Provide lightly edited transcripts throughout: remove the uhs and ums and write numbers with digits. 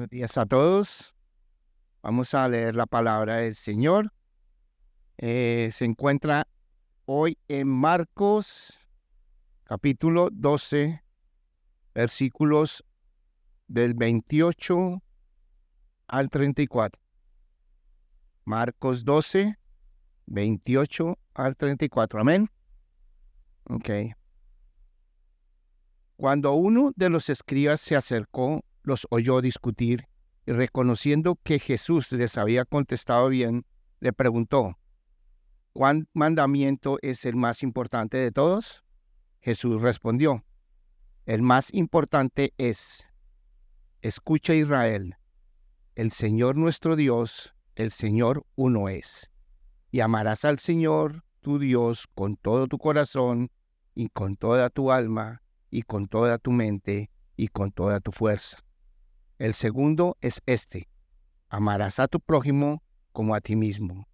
Buenos días a todos. Vamos a leer la palabra del Señor. Se encuentra hoy en Marcos, capítulo 12, versículos del 28 al 34. Marcos 12, 28 al 34. Amén. Ok. Cuando uno de los escribas se acercó, los oyó discutir y reconociendo que Jesús les había contestado bien, le preguntó: ¿cuál mandamiento es el más importante de todos? Jesús respondió: el más importante es: escucha, Israel, el Señor nuestro Dios, el Señor uno es. Y amarás al Señor tu Dios con todo tu corazón y con toda tu alma y con toda tu mente y con toda tu fuerza. El segundo es este: amarás a tu prójimo como a ti mismo.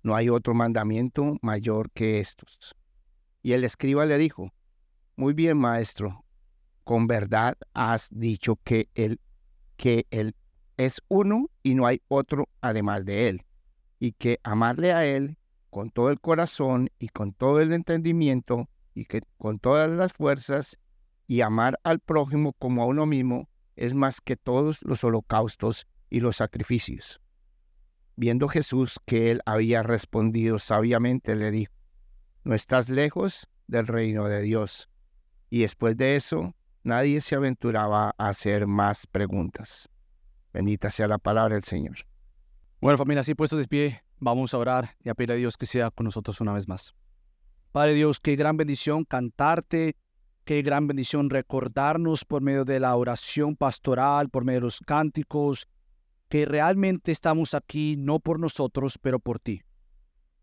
No hay otro mandamiento mayor que estos. Y el escriba le dijo: muy bien, maestro, con verdad has dicho que él es uno y no hay otro además de él, y que amarle a él con todo el corazón y con todo el entendimiento y que con todas las fuerzas, y amar al prójimo como a uno mismo, es más que todos los holocaustos y los sacrificios. Viendo Jesús que él había respondido sabiamente, le dijo: no estás lejos del reino de Dios. Y después de eso, nadie se aventuraba a hacer más preguntas. Bendita sea la palabra del Señor. Bueno, familia, así puestos de pie, vamos a orar y a pedir a Dios que sea con nosotros una vez más. Padre Dios, qué gran bendición cantarte, qué gran bendición recordarnos por medio de la oración pastoral, por medio de los cánticos, que realmente estamos aquí no por nosotros, pero por ti.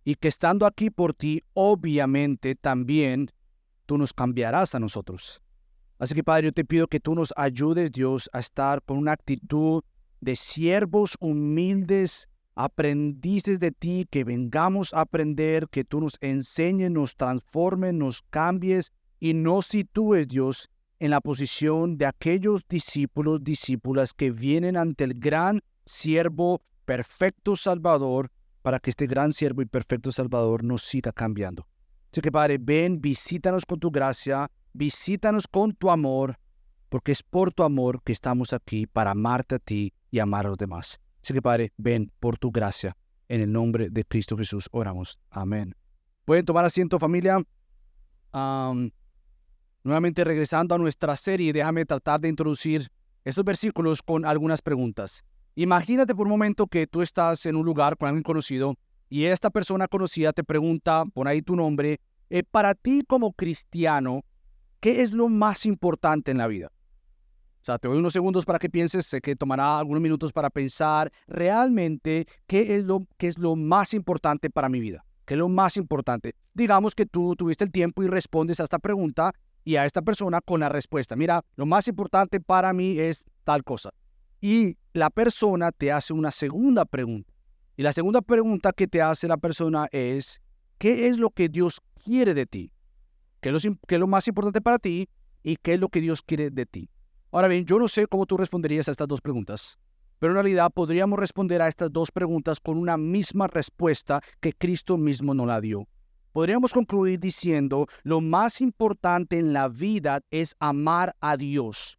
Y que estando aquí por ti, obviamente también tú nos cambiarás a nosotros. Así que, Padre, yo te pido que tú nos ayudes, Dios, a estar con una actitud de siervos humildes, aprendices de ti, que vengamos a aprender, que tú nos enseñes, nos transformes, nos cambies y nos sitúes, Dios, en la posición de aquellos discípulos, discípulas que vienen ante el gran siervo, perfecto Salvador, para que este gran siervo y perfecto Salvador nos siga cambiando. Así que, Padre, ven, visítanos con tu gracia, visítanos con tu amor, porque es por tu amor que estamos aquí, para amarte a ti y amar a los demás. Así que, Padre, ven por tu gracia. En el nombre de Cristo Jesús oramos. Amén. Pueden tomar asiento, familia. Nuevamente regresando a nuestra serie, déjame tratar de introducir estos versículos con algunas preguntas. Imagínate por un momento que tú estás en un lugar con alguien conocido y esta persona conocida te pregunta, pon ahí tu nombre, para ti como cristiano, ¿qué es lo más importante en la vida? O sea, te doy unos segundos para que pienses, sé que tomará algunos minutos para pensar realmente qué es lo más importante para mi vida. ¿Qué es lo más importante? Digamos que tú tuviste el tiempo y respondes a esta pregunta y a esta persona con la respuesta. Mira, lo más importante para mí es tal cosa. Y la persona te hace una segunda pregunta. Y la segunda pregunta que te hace la persona es: ¿qué es lo que Dios quiere de ti? ¿Qué es lo más importante para ti? ¿Y qué es lo que Dios quiere de ti? Ahora bien, yo no sé cómo tú responderías a estas dos preguntas, pero en realidad podríamos responder a estas dos preguntas con una misma respuesta que Cristo mismo nos la dio. Podríamos concluir diciendo: lo más importante en la vida es amar a Dios.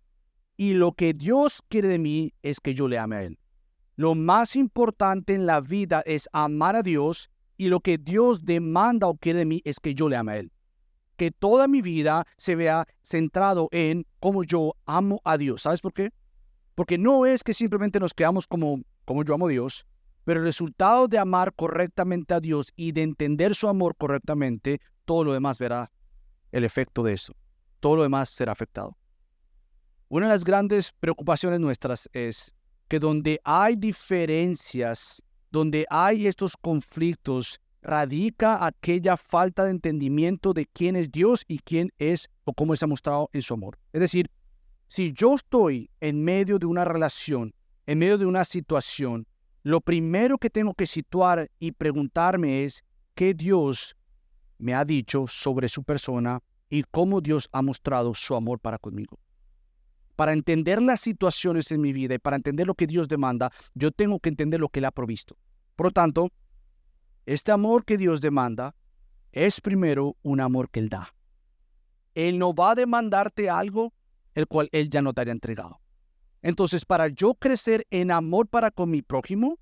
Y lo que Dios quiere de mí es que yo le ame a Él. Lo más importante en la vida es amar a Dios, y lo que Dios demanda o quiere de mí es que yo le ame a Él. Que toda mi vida se vea centrado en cómo yo amo a Dios. ¿Sabes por qué? Porque no es que simplemente nos quedamos como yo amo a Dios, pero el resultado de amar correctamente a Dios y de entender su amor correctamente, todo lo demás verá el efecto de eso. Todo lo demás será afectado. Una de las grandes preocupaciones nuestras es que donde hay diferencias, donde hay estos conflictos, radica aquella falta de entendimiento de quién es Dios y quién es o cómo se ha mostrado en su amor. Es decir, si yo estoy en medio de una relación, en medio de una situación, lo primero que tengo que situar y preguntarme es: ¿qué Dios me ha dicho sobre su persona y cómo Dios ha mostrado su amor para conmigo? Para entender las situaciones en mi vida y para entender lo que Dios demanda, yo tengo que entender lo que Él ha provisto. Por lo tanto, este amor que Dios demanda es primero un amor que Él da. Él no va a demandarte algo el cual Él ya no te haya entregado. Entonces, para yo crecer en amor para con mi prójimo,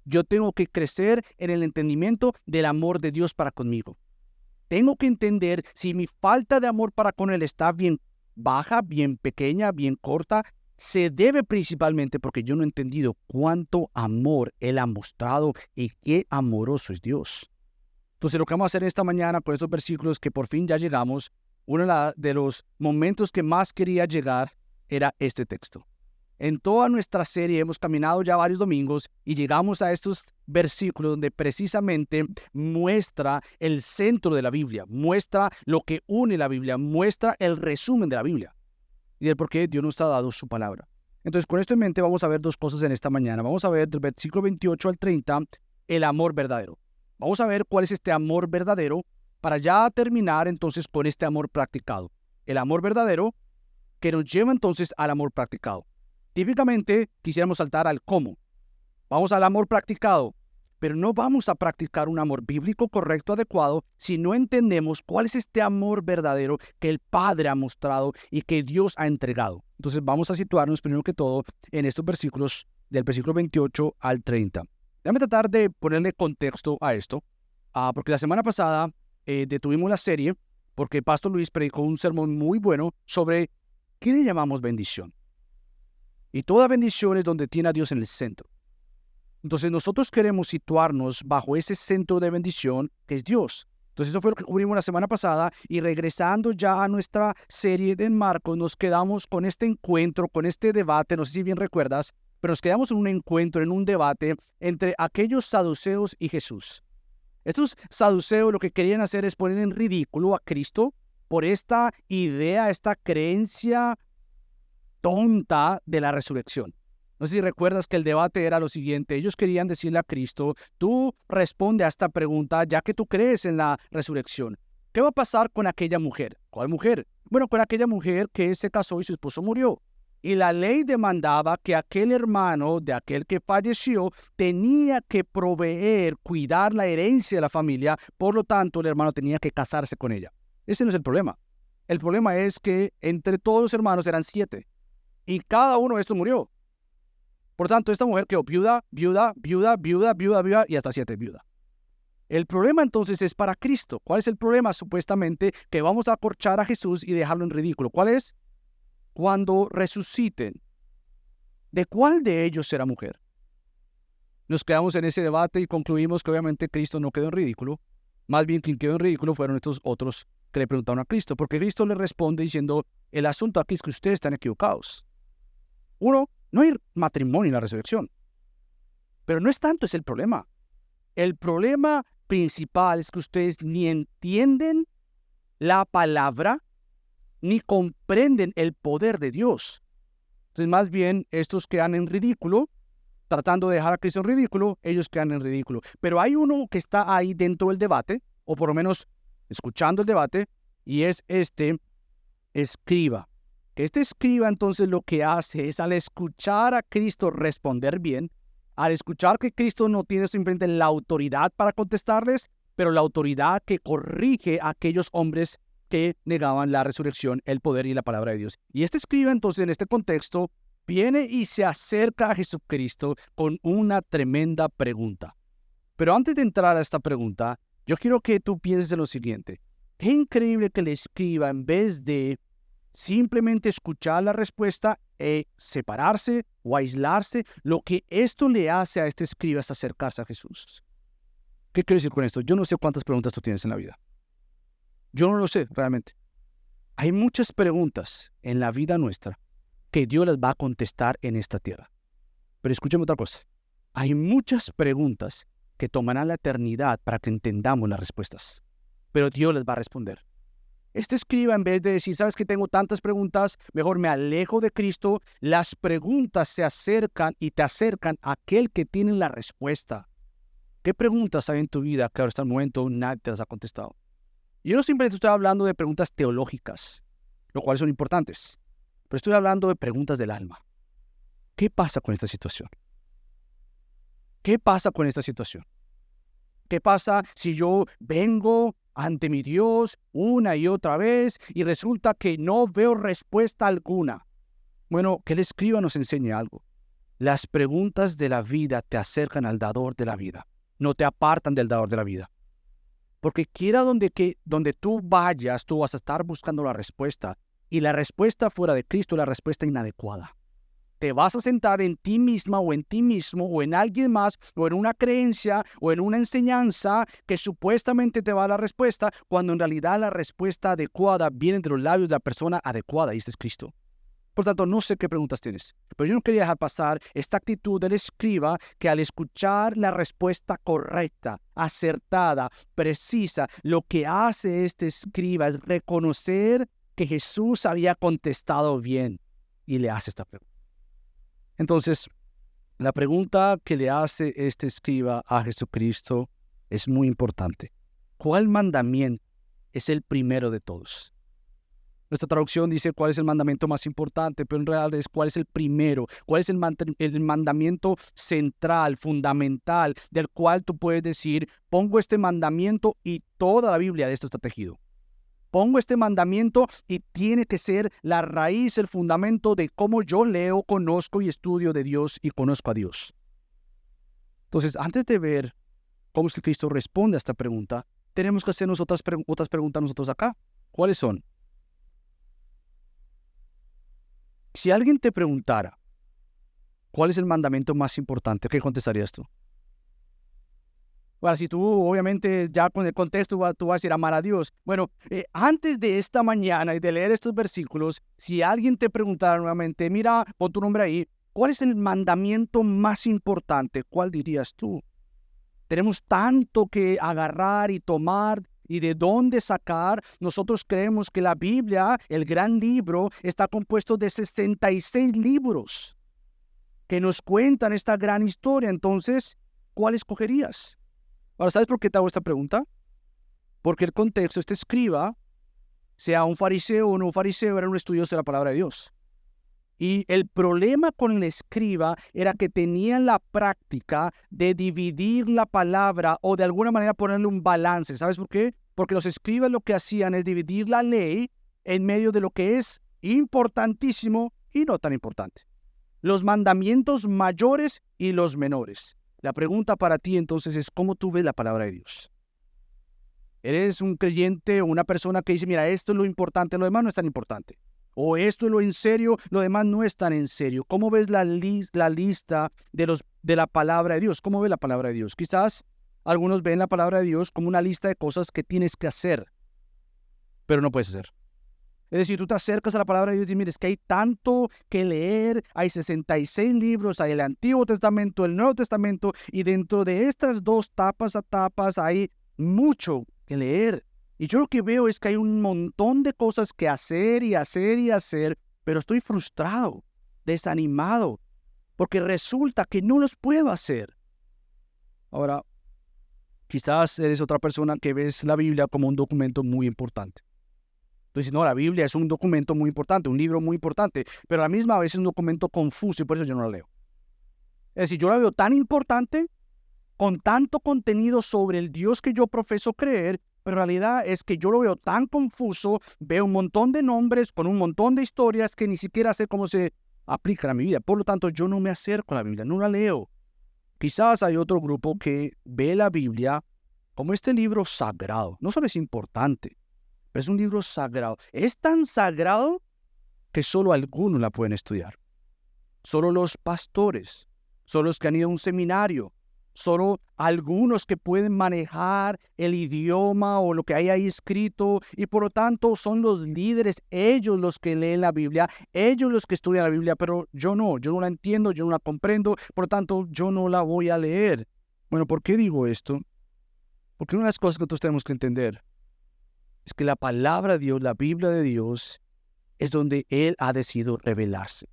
yo tengo que crecer en el entendimiento del amor de Dios para conmigo. Tengo que entender si mi falta de amor para con Él está bien baja, bien pequeña, bien corta. Se debe principalmente porque yo no he entendido cuánto amor Él ha mostrado y qué amoroso es Dios. Entonces, lo que vamos a hacer esta mañana con estos versículos que por fin ya llegamos, uno de los momentos que más quería llegar era este texto. En toda nuestra serie hemos caminado ya varios domingos y llegamos a estos versículos donde precisamente muestra el centro de la Biblia, muestra lo que une la Biblia, muestra el resumen de la Biblia y del por qué Dios nos ha dado su palabra. Entonces, con esto en mente vamos a ver dos cosas en esta mañana. Vamos a ver del versículo 28 al 30 el amor verdadero. Vamos a ver cuál es este amor verdadero para ya terminar entonces con este amor practicado. El amor verdadero que nos lleva entonces al amor practicado. Típicamente quisiéramos saltar al cómo. Vamos al amor practicado, pero no vamos a practicar un amor bíblico correcto, adecuado, si no entendemos cuál es este amor verdadero que el Padre ha mostrado y que Dios ha entregado. Entonces vamos a situarnos primero que todo en estos versículos del versículo 28 al 30. Déjame tratar de ponerle contexto a esto, porque la semana pasada detuvimos la serie porque Pastor Luis predicó un sermón muy bueno sobre ¿qué le llamamos bendición? Y toda bendición es donde tiene a Dios en el centro. Entonces nosotros queremos situarnos bajo ese centro de bendición que es Dios. Entonces eso fue lo que cubrimos la semana pasada y regresando ya a nuestra serie de Marcos nos quedamos con este encuentro, con este debate, no sé si bien recuerdas, pero nos quedamos en un encuentro, en un debate entre aquellos saduceos y Jesús. Estos saduceos lo que querían hacer es poner en ridículo a Cristo por esta idea, esta creencia tonta de la resurrección. No sé si recuerdas que el debate era lo siguiente. Ellos querían decirle a Cristo, tú responde a esta pregunta ya que tú crees en la resurrección. ¿Qué va a pasar con aquella mujer? ¿Cuál mujer? Bueno, con aquella mujer que se casó y su esposo murió. Y la ley demandaba que aquel hermano de aquel que falleció tenía que proveer, cuidar la herencia de la familia. Por lo tanto, el hermano tenía que casarse con ella. Ese no es el problema. El problema es que entre todos los hermanos eran 7. Y cada uno de estos murió. Por tanto, esta mujer quedó viuda y hasta 7 viudas. El problema entonces es para Cristo. ¿Cuál es el problema? Supuestamente que vamos a acorchar a Jesús y dejarlo en ridículo. ¿Cuál es? Cuando resuciten, ¿de cuál de ellos será mujer? Nos quedamos en ese debate y concluimos que obviamente Cristo no quedó en ridículo. Más bien quien quedó en ridículo fueron estos otros que le preguntaron a Cristo. Porque Cristo le responde diciendo, el asunto aquí es que ustedes están equivocados. Uno, no hay matrimonio en la resurrección. Pero no es tanto ese el problema. El problema principal es que ustedes ni entienden la palabra ni comprenden el poder de Dios. Entonces, más bien, estos quedan en ridículo, tratando de dejar a Cristo en ridículo, ellos quedan en ridículo. Pero hay uno que está ahí dentro del debate, o por lo menos escuchando el debate, y es este escriba. Que este escriba entonces lo que hace es al escuchar a Cristo responder bien, al escuchar que Cristo no tiene simplemente la autoridad para contestarles, pero la autoridad que corrige a aquellos hombres que negaban la resurrección, el poder y la palabra de Dios. Y este escriba entonces en este contexto viene y se acerca a Jesucristo con una tremenda pregunta. Pero antes de entrar a esta pregunta, yo quiero que tú pienses en lo siguiente. Qué increíble que el escriba, en vez de simplemente escuchar la respuesta, separarse o aislarse, lo que esto le hace a este escriba es acercarse a Jesús. ¿Qué quiero decir con esto? Yo no sé cuántas preguntas tú tienes en la vida. Yo no lo sé realmente. Hay muchas preguntas en la vida nuestra que Dios las va a contestar en esta tierra. Pero escúchame otra cosa. Hay muchas preguntas que tomarán la eternidad para que entendamos las respuestas. Pero Dios les va a responder. Este escriba, en vez de decir, sabes que tengo tantas preguntas, mejor me alejo de Cristo, las preguntas se acercan y te acercan a aquel que tiene la respuesta. ¿Qué preguntas hay en tu vida que ahora hasta el momento nadie te las ha contestado? Y yo no simplemente estoy hablando de preguntas teológicas, lo cual son importantes. pero estoy hablando de preguntas del alma. ¿Qué pasa con esta situación? ¿Qué pasa con esta situación? ¿Qué pasa si yo vengo ante mi Dios una y otra vez y resulta que no veo respuesta alguna? Bueno, que el escriba nos enseñe algo. Las preguntas de la vida te acercan al dador de la vida, no te apartan del dador de la vida. Porque quiera donde tú vayas, tú vas a estar buscando la respuesta. Y la respuesta fuera de Cristo es la respuesta inadecuada. Te vas a sentar en ti misma o en ti mismo o en alguien más o en una creencia o en una enseñanza que supuestamente te va a dar la respuesta, cuando en realidad la respuesta adecuada viene de los labios de la persona adecuada, y este es Cristo. Por tanto, no sé qué preguntas tienes, pero yo no quería dejar pasar esta actitud del escriba que al escuchar la respuesta correcta, acertada, precisa, lo que hace este escriba es reconocer que Jesús había contestado bien y le hace esta pregunta. Entonces, la pregunta que le hace este escriba a Jesucristo es muy importante. ¿Cuál mandamiento es el primero de todos? Nuestra traducción dice cuál es el mandamiento más importante, pero en realidad es cuál es el primero, cuál es el mandamiento central, fundamental, del cual tú puedes decir, pongo este mandamiento y toda la Biblia de esto está tejido. Pongo este mandamiento y tiene que ser la raíz, el fundamento de cómo yo leo, conozco y estudio de Dios y conozco a Dios. Entonces, antes de ver cómo es que Cristo responde a esta pregunta, tenemos que hacernos otras preguntas nosotros acá. ¿Cuáles son? Si alguien te preguntara, ¿cuál es el mandamiento más importante? ¿Qué contestarías tú? Ahora, si tú, obviamente, ya con el contexto, tú vas a decir amar a Dios. Bueno, antes de esta mañana y de leer estos versículos, si alguien te preguntara nuevamente, mira, pon tu nombre ahí, ¿cuál es el mandamiento más importante? ¿Cuál dirías tú? Tenemos tanto que agarrar y tomar y de dónde sacar. Nosotros creemos que la Biblia, el gran libro, está compuesto de 66 libros que nos cuentan esta gran historia. Entonces, ¿cuál escogerías? Ahora, ¿sabes por qué te hago esta pregunta? Porque el contexto, este escriba, sea un fariseo o no un fariseo, era un estudioso de la palabra de Dios. Y el problema con el escriba era que tenía la práctica de dividir la palabra o de alguna manera ponerle un balance. ¿Sabes por qué? Porque los escribas lo que hacían es dividir la ley en medio de lo que es importantísimo y no tan importante. Los mandamientos mayores y los menores. La pregunta para ti entonces es, ¿cómo tú ves la palabra de Dios? ¿Eres un creyente o una persona que dice, mira, esto es lo importante, lo demás no es tan importante? ¿O esto es lo en serio, lo demás no es tan en serio? ¿Cómo ves la lista de la palabra de Dios? ¿Cómo ves la palabra de Dios? Quizás algunos ven la palabra de Dios como una lista de cosas que tienes que hacer, pero no puedes hacer. Es decir, tú te acercas a la palabra de Dios y dices, mira, es que hay tanto que leer, hay 66 libros, hay el Antiguo Testamento, el Nuevo Testamento, y dentro de estas dos tapas a tapas hay mucho que leer. Y yo lo que veo es que hay un montón de cosas que hacer y hacer y hacer, pero estoy frustrado, desanimado, porque resulta que no los puedo hacer. Ahora, quizás eres otra persona que ves la Biblia como un documento muy importante. Tú dices, no, la Biblia es un documento muy importante, un libro muy importante, pero a la misma vez es un documento confuso y por eso yo no la leo. Es decir, yo la veo tan importante, con tanto contenido sobre el Dios que yo profeso creer, pero la realidad es que yo lo veo tan confuso, veo un montón de nombres con un montón de historias que ni siquiera sé cómo se aplican a mi vida. Por lo tanto, yo no me acerco a la Biblia, no la leo. Quizás hay otro grupo que ve la Biblia como este libro sagrado. No solo es importante, pero es un libro sagrado. Es tan sagrado que solo algunos la pueden estudiar. Solo los pastores, solo los que han ido a un seminario, solo algunos que pueden manejar el idioma o lo que hay ahí escrito, y por lo tanto son los líderes, ellos los que leen la Biblia, ellos los que estudian la Biblia, pero yo no la entiendo, yo no la comprendo, por lo tanto yo no la voy a leer. Bueno, ¿por qué digo esto? Porque una de las cosas que nosotros tenemos que entender es que la palabra de Dios, la Biblia de Dios, es donde Él ha decidido revelarse.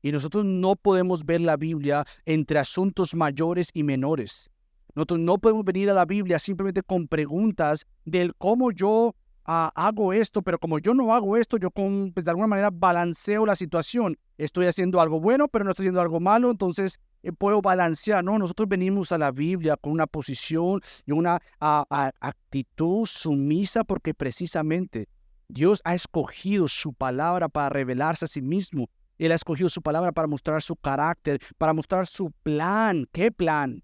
Y nosotros no podemos ver la Biblia entre asuntos mayores y menores. Nosotros no podemos venir a la Biblia simplemente con preguntas del cómo yo hago esto, pero como yo no hago esto, yo pues, de alguna manera balanceo la situación. Estoy haciendo algo bueno, pero no estoy haciendo algo malo, entonces puedo balancear. No, nosotros venimos a la Biblia con una posición y una actitud sumisa porque precisamente Dios ha escogido su palabra para revelarse a sí mismo. Él ha escogido su palabra para mostrar su carácter, para mostrar su plan. ¿Qué plan?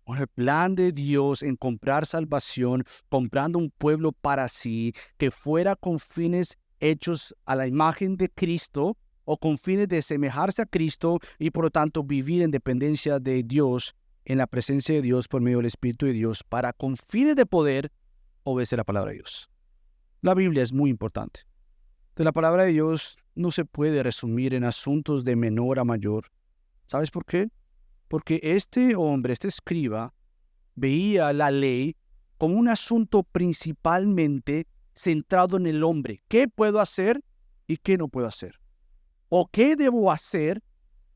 El plan de Dios en comprar salvación, comprando un pueblo para sí, que fuera con fines hechos a la imagen de Cristo o con fines de asemejarse a Cristo y por lo tanto vivir en dependencia de Dios, en la presencia de Dios por medio del Espíritu de Dios, para con fines de poder obedecer la palabra de Dios. La Biblia es muy importante. Entonces, la palabra de Dios no se puede resumir en asuntos de menor a mayor. ¿Sabes por qué? Porque este hombre, este escriba, veía la ley como un asunto principalmente centrado en el hombre. ¿Qué puedo hacer y qué no puedo hacer? ¿O qué debo hacer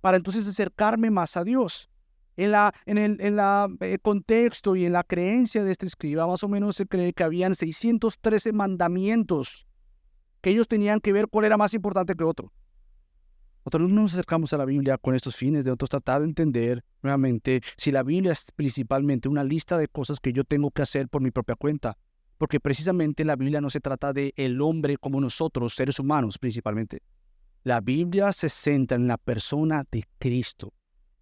para entonces acercarme más a Dios? En el contexto y en la creencia de este escriba, más o menos se cree que habían 613 mandamientos que ellos tenían que ver cuál era más importante que otro. Nosotros no nos acercamos a la Biblia con estos fines de nosotros tratar de entender nuevamente si la Biblia es principalmente una lista de cosas que yo tengo que hacer por mi propia cuenta. Porque precisamente la Biblia no se trata de el hombre como nosotros, seres humanos principalmente. La Biblia se centra en la persona de Cristo.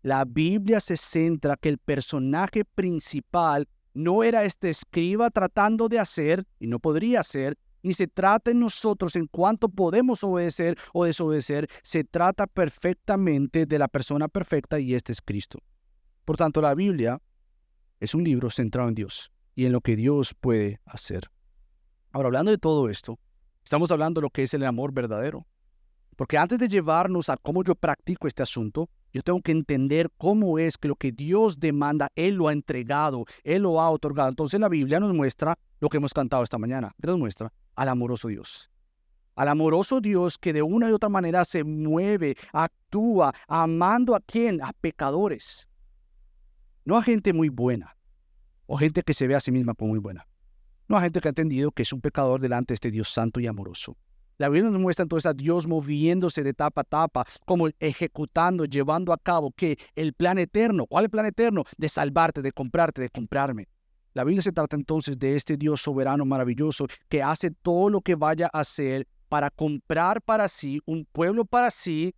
La Biblia se centra que el personaje principal no era este escriba tratando de hacer, y no podría hacer, ni se trata en nosotros en cuánto podemos obedecer o desobedecer. Se trata perfectamente de la persona perfecta y este es Cristo. Por tanto, la Biblia es un libro centrado en Dios y en lo que Dios puede hacer. Ahora, hablando de todo esto, estamos hablando de lo que es el amor verdadero. Porque antes de llevarnos a cómo yo practico este asunto, yo tengo que entender cómo es que lo que Dios demanda, Él lo ha entregado, Él lo ha otorgado. Entonces la Biblia nos muestra lo que hemos cantado esta mañana. ¿Qué nos muestra? Al amoroso Dios. Al amoroso Dios que de una y otra manera se mueve, actúa, amando ¿a quién? A pecadores. No a gente muy buena, o gente que se ve a sí misma como muy buena. No a gente que ha entendido que es un pecador delante de este Dios santo y amoroso. La Biblia nos muestra entonces a Dios moviéndose de etapa a etapa, como ejecutando, llevando a cabo, ¿qué? El plan eterno. ¿Cuál es el plan eterno? De salvarte, de comprarte, de comprarme. La Biblia se trata entonces de este Dios soberano, maravilloso, que hace todo lo que vaya a hacer para comprar para sí un pueblo para sí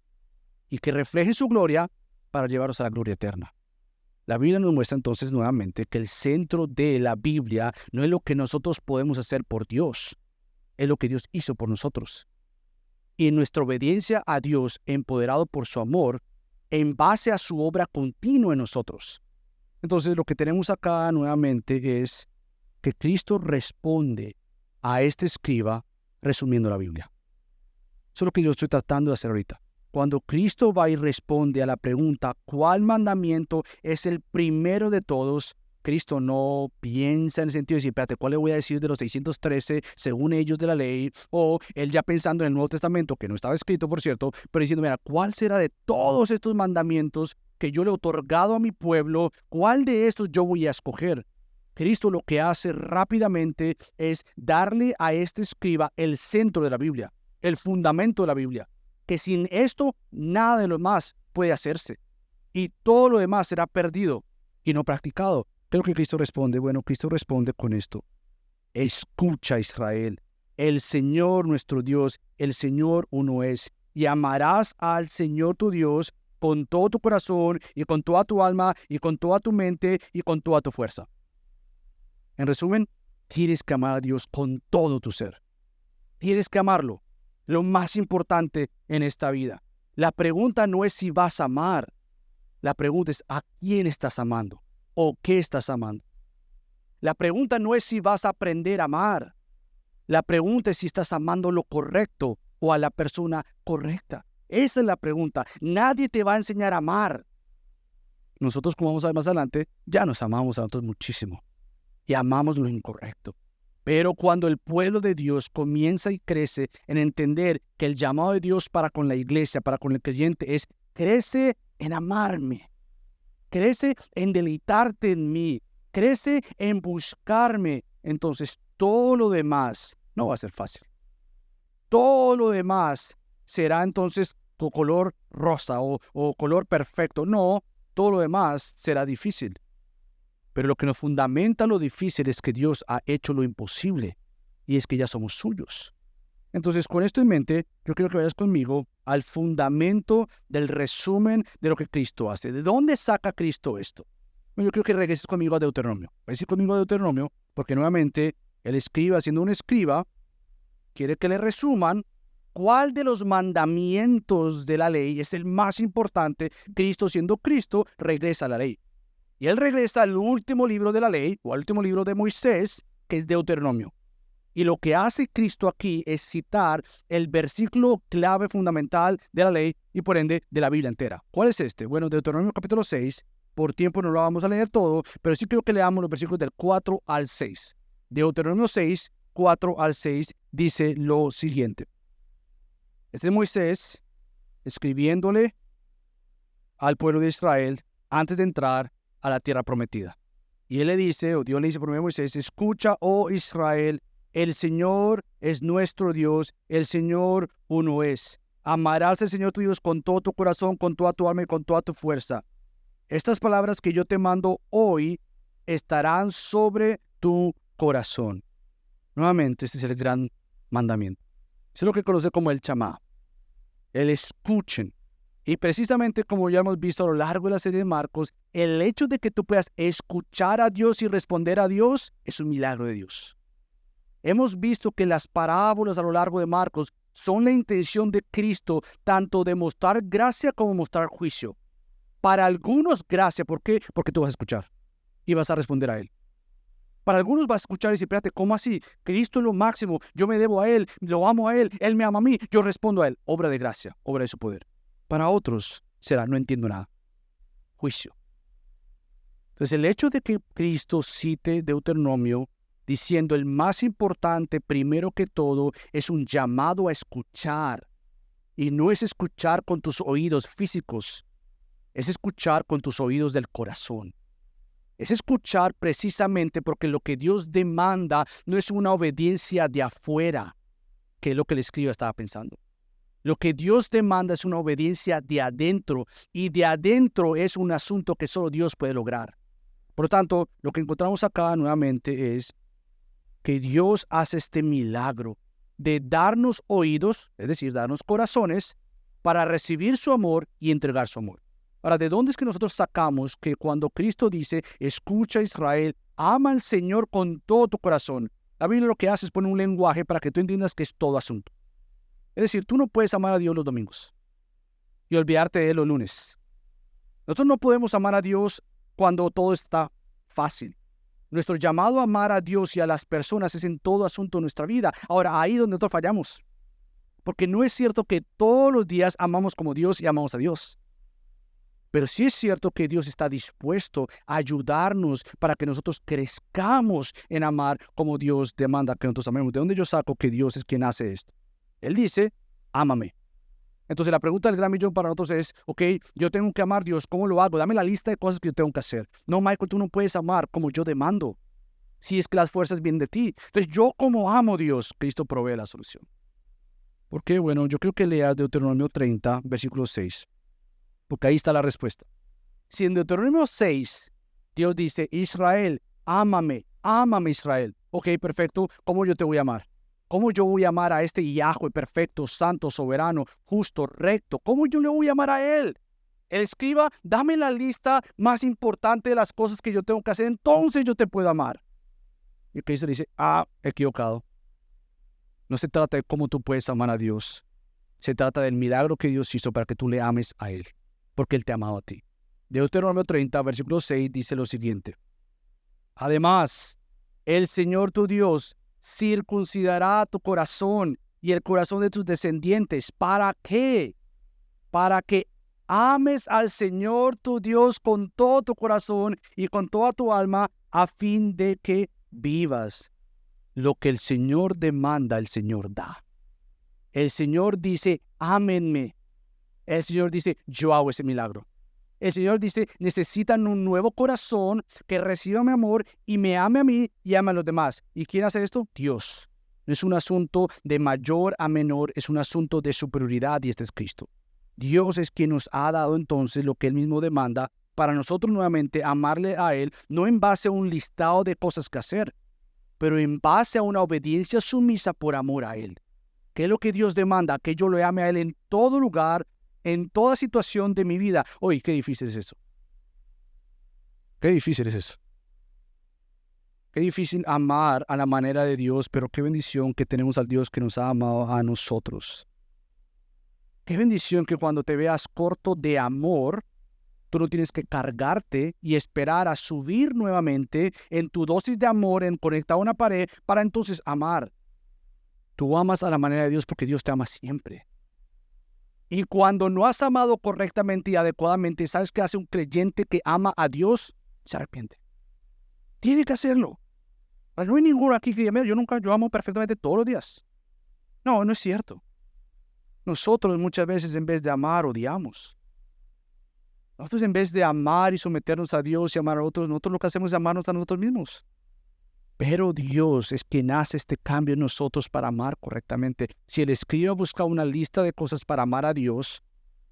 y que refleje su gloria para llevarnos a la gloria eterna. La Biblia nos muestra entonces nuevamente que el centro de la Biblia no es lo que nosotros podemos hacer por Dios, es lo que Dios hizo por nosotros. Y en nuestra obediencia a Dios, empoderado por su amor, en base a su obra continua en nosotros. Entonces, lo que tenemos acá nuevamente es que Cristo responde a este escriba resumiendo la Biblia. Eso es lo que yo estoy tratando de hacer ahorita. Cuando Cristo va y responde a la pregunta, ¿cuál mandamiento es el primero de todos? Cristo no piensa en el sentido de decir, espérate, ¿cuál le voy a decir de los 613 según ellos de la ley? O él ya pensando en el Nuevo Testamento, que no estaba escrito, por cierto, pero diciendo, mira, ¿cuál será de todos estos mandamientos que yo le he otorgado a mi pueblo? ¿Cuál de estos yo voy a escoger? Cristo lo que hace rápidamente es darle a este escriba el centro de la Biblia, el fundamento de la Biblia, que sin esto nada de lo más puede hacerse y todo lo demás será perdido y no practicado. ¿Qué es lo que Cristo responde? Bueno, Cristo responde con esto. Escucha, Israel, el Señor nuestro Dios, el Señor uno es, y amarás al Señor tu Dios con todo tu corazón y con toda tu alma y con toda tu mente y con toda tu fuerza. En resumen, tienes que amar a Dios con todo tu ser. Tienes que amarlo. Lo más importante en esta vida. La pregunta no es si vas a amar. La pregunta es ¿a quién estás amando? ¿O qué estás amando? La pregunta no es si vas a aprender a amar. La pregunta es si estás amando lo correcto o a la persona correcta. Esa es la pregunta. Nadie te va a enseñar a amar. Nosotros, como vamos a ver más adelante, ya nos amamos a nosotros muchísimo. Y amamos lo incorrecto. Pero cuando el pueblo de Dios comienza y crece en entender que el llamado de Dios para con la iglesia, para con el creyente, es crece en amarme. Crece en deleitarte en mí. Crece en buscarme. Entonces todo lo demás No va a ser fácil. Todo lo demás será entonces tu color rosa o color perfecto. No, todo lo demás será difícil. Pero lo que nos fundamenta lo difícil es que Dios ha hecho lo imposible y es que ya somos suyos. Entonces, con esto en mente, yo quiero que vayas conmigo al fundamento del resumen de lo que Cristo hace. ¿De dónde saca Cristo esto? Bueno, yo quiero que regreses conmigo a Deuteronomio. Regreses conmigo a Deuteronomio porque nuevamente el escriba, siendo un escriba, quiere que le resuman cuál de los mandamientos de la ley es el más importante. Cristo, siendo Cristo, regresa a la ley. Y él regresa al último libro de la ley, o al último libro de Moisés, que es Deuteronomio. Y lo que hace Cristo aquí es citar el versículo clave fundamental de la ley y por ende de la Biblia entera. ¿Cuál es este? Bueno, Deuteronomio capítulo 6. Por tiempo no lo vamos a leer todo, pero sí quiero que leamos los versículos del 4 al 6. Deuteronomio 6, 4 al 6 dice lo siguiente. Este es Moisés escribiéndole al pueblo de Israel antes de entrar a la tierra prometida. Y él le dice, o Dios le dice por medio de Moisés, escucha, oh Israel, el Señor es nuestro Dios, el Señor uno es. Amarás al Señor tu Dios con todo tu corazón, con toda tu alma y con toda tu fuerza. Estas palabras que yo te mando hoy estarán sobre tu corazón. Nuevamente, este es el gran mandamiento. Es lo que conoce como el chamá. El escuchen. Y precisamente como ya hemos visto a lo largo de la serie de Marcos, el hecho de que tú puedas escuchar a Dios y responder a Dios es un milagro de Dios. Hemos visto que las parábolas a lo largo de Marcos son la intención de Cristo, tanto de mostrar gracia como mostrar juicio. Para algunos gracia, ¿por qué? Porque tú vas a escuchar y vas a responder a Él. Para algunos vas a escuchar y decir, espérate, ¿cómo así? Cristo es lo máximo, yo me debo a Él, lo amo a Él, Él me ama a mí, yo respondo a Él. Obra de gracia, obra de su poder. Para otros será, no entiendo nada, juicio. Entonces el hecho de que Cristo cite Deuteronomio diciendo el más importante, primero que todo, es un llamado a escuchar. Y no es escuchar con tus oídos físicos, es escuchar con tus oídos del corazón. Es escuchar precisamente porque lo que Dios demanda no es una obediencia de afuera, que es lo que el escriba estaba pensando. Lo que Dios demanda es una obediencia de adentro, y de adentro es un asunto que solo Dios puede lograr. Por lo tanto, lo que encontramos acá nuevamente es que Dios hace este milagro de darnos oídos, es decir, darnos corazones, para recibir su amor y entregar su amor. Ahora, ¿de dónde es que nosotros sacamos que cuando Cristo dice, escucha Israel, ama al Señor con todo tu corazón? La Biblia lo que hace es poner un lenguaje para que tú entiendas que es todo asunto. Es decir, tú no puedes amar a Dios los domingos y olvidarte de Él los lunes. Nosotros no podemos amar a Dios cuando todo está fácil. Nuestro llamado a amar a Dios y a las personas es en todo asunto de nuestra vida. Ahora, ahí es donde nosotros fallamos. Porque no es cierto que todos los días amamos como Dios y amamos a Dios. Pero sí es cierto que Dios está dispuesto a ayudarnos para que nosotros crezcamos en amar como Dios demanda que nosotros amemos. ¿De dónde yo saco que Dios es quien hace esto? Él dice, ámame. Entonces la pregunta del gran millón para nosotros es, ok, yo tengo que amar a Dios, ¿cómo lo hago? Dame la lista de cosas que yo tengo que hacer. No, Michael, tú no puedes amar como yo demando, si es que las fuerzas vienen de ti. Entonces yo como amo a Dios, Cristo provee la solución. ¿Por qué? Bueno, yo creo que leas Deuteronomio 30, versículo 6, porque ahí está la respuesta. Si en Deuteronomio 6, Dios dice, Israel, ámame Israel. Ok, perfecto, ¿cómo yo te voy a amar? ¿Cómo yo voy a amar a este Yahweh perfecto, santo, soberano, justo, recto? ¿Cómo yo le voy a amar a Él? El escriba, dame la lista más importante de las cosas que yo tengo que hacer, entonces yo te puedo amar. Y Cristo dice, equivocado. No se trata de cómo tú puedes amar a Dios. Se trata del milagro que Dios hizo para que tú le ames a Él, porque Él te ha amado a ti. Deuteronomio 30, versículo 6, dice lo siguiente. Además, el Señor tu Dios circuncidará tu corazón y el corazón de tus descendientes. ¿Para qué? Para que ames al Señor tu Dios con todo tu corazón y con toda tu alma, a fin de que vivas. Lo que el Señor demanda, el Señor da. El Señor dice, ámenme. El Señor dice, yo hago ese milagro. El Señor dice, necesitan un nuevo corazón que reciba mi amor y me ame a mí y ame a los demás. ¿Y quién hace esto? Dios. No es un asunto de mayor a menor, es un asunto de superioridad y este es Cristo. Dios es quien nos ha dado entonces lo que Él mismo demanda para nosotros nuevamente amarle a Él, no en base a un listado de cosas que hacer, pero en base a una obediencia sumisa por amor a Él. ¿Qué es lo que Dios demanda? Que yo lo ame a Él en todo lugar, en toda situación de mi vida. Oye, qué difícil es eso. Qué difícil es eso. Qué difícil amar a la manera de Dios, pero qué bendición que tenemos al Dios que nos ha amado a nosotros. Qué bendición que cuando te veas corto de amor, tú no tienes que cargarte y esperar a subir nuevamente en tu dosis de amor, en conectar a una pared, para entonces amar. Tú amas a la manera de Dios porque Dios te ama siempre. Y cuando no has amado correctamente y adecuadamente, ¿sabes qué hace un creyente que ama a Dios? Se arrepiente. Tiene que hacerlo. No hay ninguno aquí que diga, yo amo perfectamente todos los días. No, no es cierto. Nosotros muchas veces en vez de amar, odiamos. Nosotros en vez de amar y someternos a Dios y amar a otros, nosotros lo que hacemos es amarnos a nosotros mismos. Pero Dios es quien hace este cambio en nosotros para amar correctamente. Si el escriba busca una lista de cosas para amar a Dios,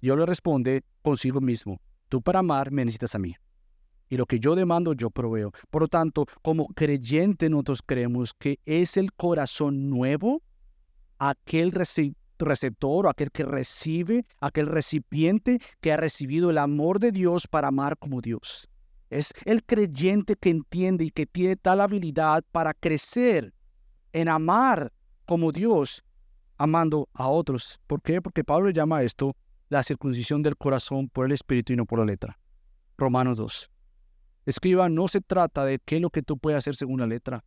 Dios le responde consigo mismo. Tú para amar me necesitas a mí. Y lo que yo demando, yo proveo. Por lo tanto, como creyente nosotros creemos que es el corazón nuevo, aquel receptor o aquel que recibe, aquel recipiente que ha recibido el amor de Dios para amar como Dios. Es el creyente que entiende y que tiene tal habilidad para crecer en amar como Dios, amando a otros. ¿Por qué? Porque Pablo llama a esto la circuncisión del corazón por el Espíritu y no por la letra. Romanos 2. Escriba, no se trata de qué es lo que tú puedes hacer según la letra.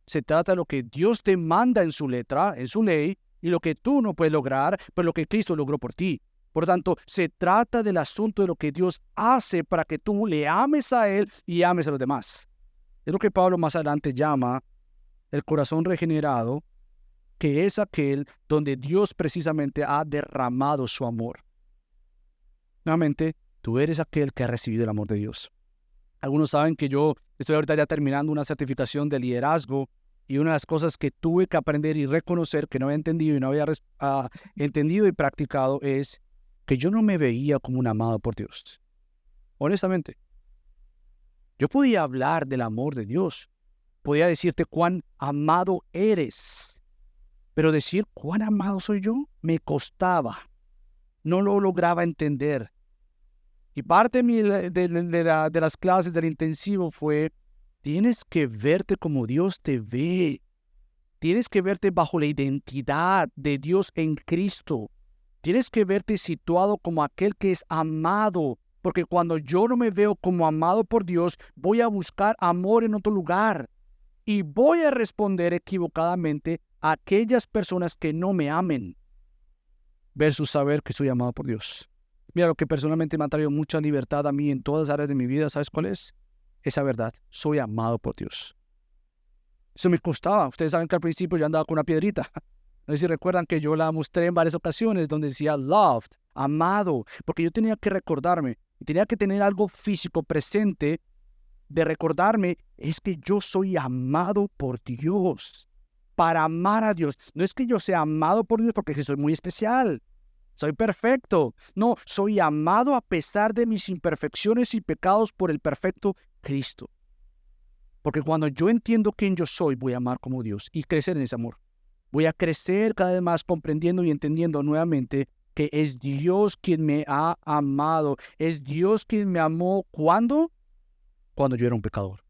Se trata de lo que Dios te manda en su letra, en su ley, y lo que tú no puedes lograr, pero lo que Cristo logró por ti. Por lo tanto, se trata del asunto de lo que Dios hace para que tú le ames a Él y ames a los demás. Es lo que Pablo más adelante llama el corazón regenerado, que es aquel donde Dios precisamente ha derramado su amor. Nuevamente, tú eres aquel que ha recibido el amor de Dios. Algunos saben que yo estoy ahorita ya terminando una certificación de liderazgo y una de las cosas que tuve que aprender y reconocer que no había entendido y no había entendido y practicado es que yo no me veía como un amado por Dios. Honestamente, yo podía hablar del amor de Dios, podía decirte cuán amado eres, pero decir cuán amado soy yo me costaba, no lo lograba entender. Y parte de las clases del intensivo fue, tienes que verte como Dios te ve. Tienes que verte bajo la identidad de Dios en Cristo. Tienes que verte situado como aquel que es amado. Porque cuando yo no me veo como amado por Dios, voy a buscar amor en otro lugar. Y voy a responder equivocadamente a aquellas personas que no me amen. Versus saber que soy amado por Dios. Mira, lo que personalmente me ha traído mucha libertad a mí en todas las áreas de mi vida, ¿sabes cuál es? Esa verdad, soy amado por Dios. Eso me costaba. Ustedes saben que al principio yo andaba con una piedrita. No sé si recuerdan que yo la mostré en varias ocasiones donde decía loved, amado, porque yo tenía que recordarme y tenía que tener algo físico presente de recordarme, es que yo soy amado por Dios. Para amar a Dios. No es que yo sea amado por Dios porque soy muy especial. Soy perfecto. No, soy amado a pesar de mis imperfecciones y pecados por el perfecto Cristo. Porque cuando yo entiendo quién yo soy, voy a amar como Dios y crecer en ese amor. Voy a crecer cada vez más comprendiendo y entendiendo nuevamente que es Dios quien me ha amado. Es Dios quien me amó. ¿Cuándo? Cuando yo era un pecador.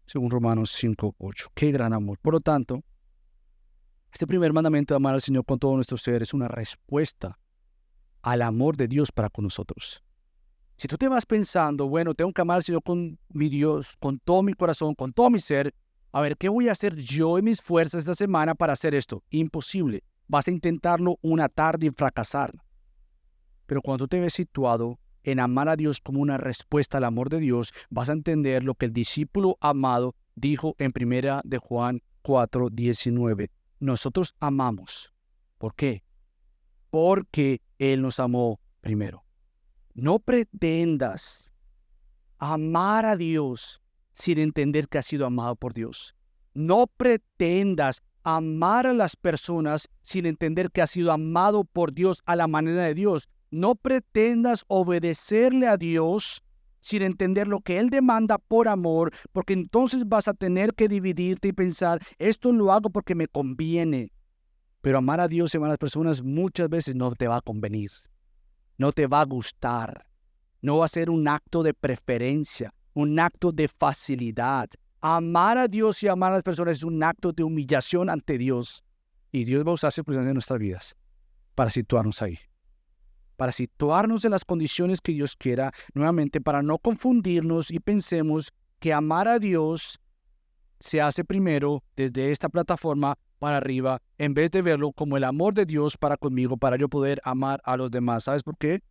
Según Romanos 5:8. Qué gran amor. Por lo tanto, este primer mandamiento de amar al Señor con todo nuestro ser es una respuesta al amor de Dios para con nosotros. Si tú te vas pensando, bueno, tengo que amar al Señor con mi Dios, con todo mi corazón, con todo mi ser, a ver, ¿qué voy a hacer yo y mis fuerzas esta semana para hacer esto? Imposible. Vas a intentarlo una tarde y fracasar. Pero cuando tú te ves situado en amar a Dios como una respuesta al amor de Dios, vas a entender lo que el discípulo amado dijo en 1 de Juan 4:19. Nosotros amamos. ¿Por qué? Porque Él nos amó primero. No pretendas amar a Dios sin entender que has sido amado por Dios. No pretendas amar a las personas sin entender que has sido amado por Dios a la manera de Dios. No pretendas obedecerle a Dios sin entender lo que Él demanda por amor, porque entonces vas a tener que dividirte y pensar, esto lo hago porque me conviene. Pero amar a Dios y amar a las personas muchas veces no te va a convenir, no te va a gustar, no va a ser un acto de preferencia, un acto de facilidad. Amar a Dios y amar a las personas es un acto de humillación ante Dios. Y Dios va a usar circunstancias en nuestras vidas para situarnos ahí. Para situarnos en las condiciones que Dios quiera, nuevamente, para no confundirnos y pensemos que amar a Dios se hace primero desde esta plataforma para arriba, en vez de verlo como el amor de Dios para conmigo, para yo poder amar a los demás. ¿Sabes por qué?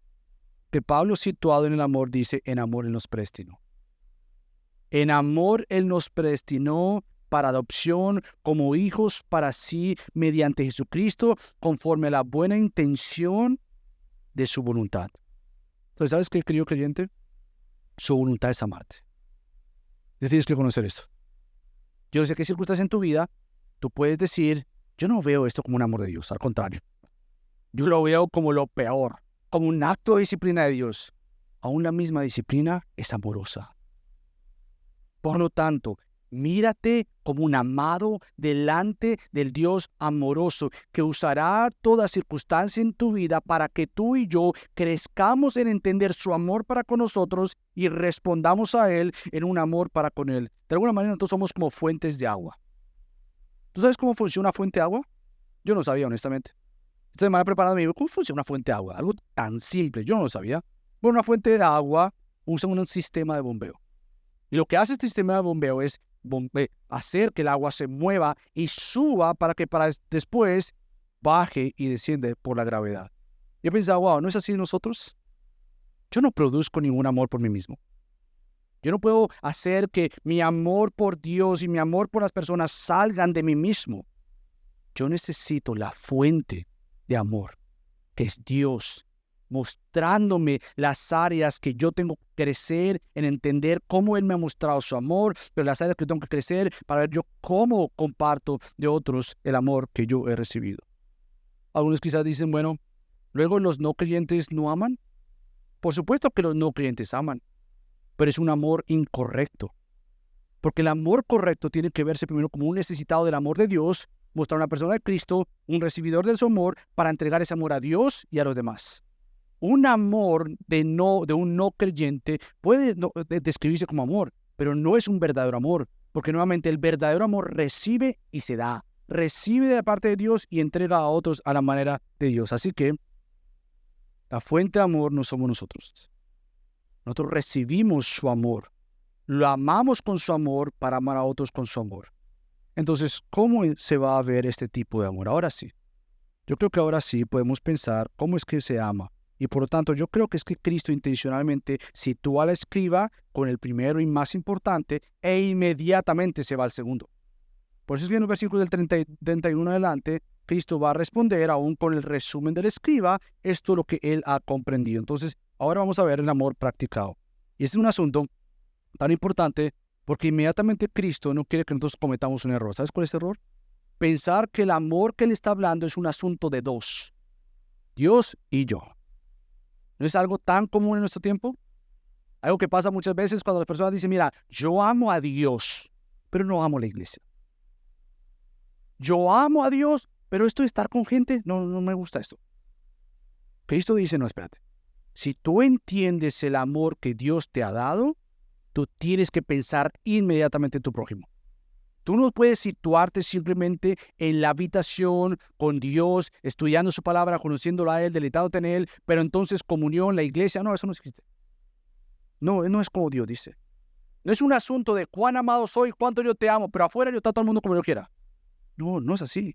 Que Pablo, situado en el amor, dice, en amor Él nos predestinó. En amor Él nos predestinó para adopción como hijos para sí mediante Jesucristo, conforme a la buena intención de su voluntad. Entonces, ¿sabes qué, querido creyente? Su voluntad es amarte. Y tienes que conocer esto. Yo no sé qué circunstancias en tu vida tú puedes decir, yo no veo esto como un amor de Dios, al contrario. Yo lo veo como lo peor, como un acto de disciplina de Dios. Aún la misma disciplina es amorosa. Por lo tanto, mírate como un amado delante del Dios amoroso, que usará toda circunstancia en tu vida para que tú y yo crezcamos en entender su amor para con nosotros y respondamos a Él en un amor para con Él. De alguna manera nosotros somos como fuentes de agua. ¿Tú sabes cómo funciona una fuente de agua? Yo no sabía, honestamente. Esta semana preparada me dijo, ¿cómo funciona una fuente de agua? Algo tan simple, yo no lo sabía. Bueno, una fuente de agua usa un sistema de bombeo. Y lo que hace este sistema de bombeo es hacer que el agua se mueva y suba para que después baje y desciende por la gravedad. Yo pensaba, wow, ¿no es así nosotros? Yo no produzco ningún amor por mí mismo. Yo no puedo hacer que mi amor por Dios y mi amor por las personas salgan de mí mismo. Yo necesito la fuente de amor, que es Dios, mostrándome las áreas que yo tengo que crecer en entender cómo Él me ha mostrado su amor, pero las áreas que tengo que crecer para ver yo cómo comparto de otros el amor que yo he recibido. Algunos quizás dicen, bueno, luego los no creyentes no aman. Por supuesto que los no creyentes aman, pero es un amor incorrecto. Porque el amor correcto tiene que verse primero como un necesitado del amor de Dios, mostrar a una persona de Cristo, un recibidor de su amor, para entregar ese amor a Dios y a los demás. Un amor de un no creyente puede describirse como amor, pero no es un verdadero amor, porque nuevamente el verdadero amor recibe y se da. Recibe de parte de Dios y entrega a otros a la manera de Dios. Así que la fuente de amor no somos nosotros. Nosotros recibimos su amor. Lo amamos con su amor para amar a otros con su amor. Entonces, ¿cómo se va a ver este tipo de amor? Ahora sí. Yo creo que ahora sí podemos pensar cómo es que se ama. Y por lo tanto, yo creo que es que Cristo intencionalmente sitúa a la escriba con el primero y más importante e inmediatamente se va al segundo. Por eso es que en los versículos del 31 adelante, Cristo va a responder aún con el resumen del escriba, esto es lo que él ha comprendido. Entonces, ahora vamos a ver el amor practicado. Y este es un asunto tan importante porque inmediatamente Cristo no quiere que nosotros cometamos un error. ¿Sabes cuál es el error? Pensar que el amor que él está hablando es un asunto de dos. Dios y yo. ¿No es algo tan común en nuestro tiempo? Algo que pasa muchas veces cuando las personas dicen, mira, yo amo a Dios, pero no amo a la iglesia. Yo amo a Dios, pero esto de estar con gente, no me gusta esto. Cristo dice, no, espérate. Si tú entiendes el amor que Dios te ha dado, tú tienes que pensar inmediatamente en tu prójimo. Tú no puedes situarte simplemente en la habitación con Dios, estudiando su palabra, conociéndolo a Él, deleitándote en Él, pero entonces comunión, la iglesia, no, eso no existe. No es como Dios dice. No es un asunto de cuán amado soy, cuánto yo te amo, pero afuera yo trato al mundo como yo quiera. No es así.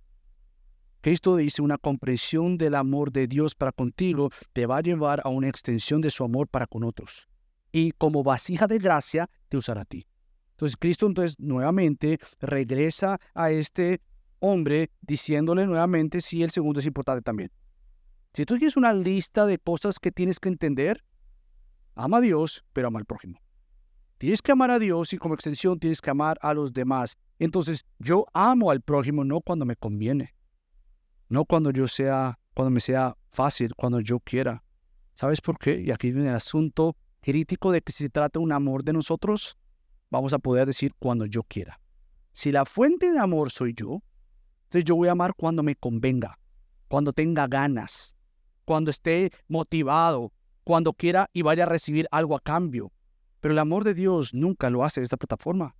Cristo dice, una comprensión del amor de Dios para contigo te va a llevar a una extensión de su amor para con otros. Y como vasija de gracia te usará a ti. Entonces Cristo nuevamente regresa a este hombre diciéndole nuevamente si el segundo es importante también. Si tú tienes una lista de cosas que tienes que entender, ama a Dios, pero ama al prójimo. Tienes que amar a Dios y como extensión tienes que amar a los demás. Entonces, yo amo al prójimo no cuando me conviene, no cuando me sea fácil, cuando yo quiera. ¿Sabes por qué? Y aquí viene el asunto crítico de que si se trata de un amor de nosotros, vamos a poder decir cuando yo quiera. Si la fuente de amor soy yo, entonces yo voy a amar cuando me convenga, cuando tenga ganas, cuando esté motivado, cuando quiera y vaya a recibir algo a cambio. Pero el amor de Dios nunca lo hace de esta plataforma.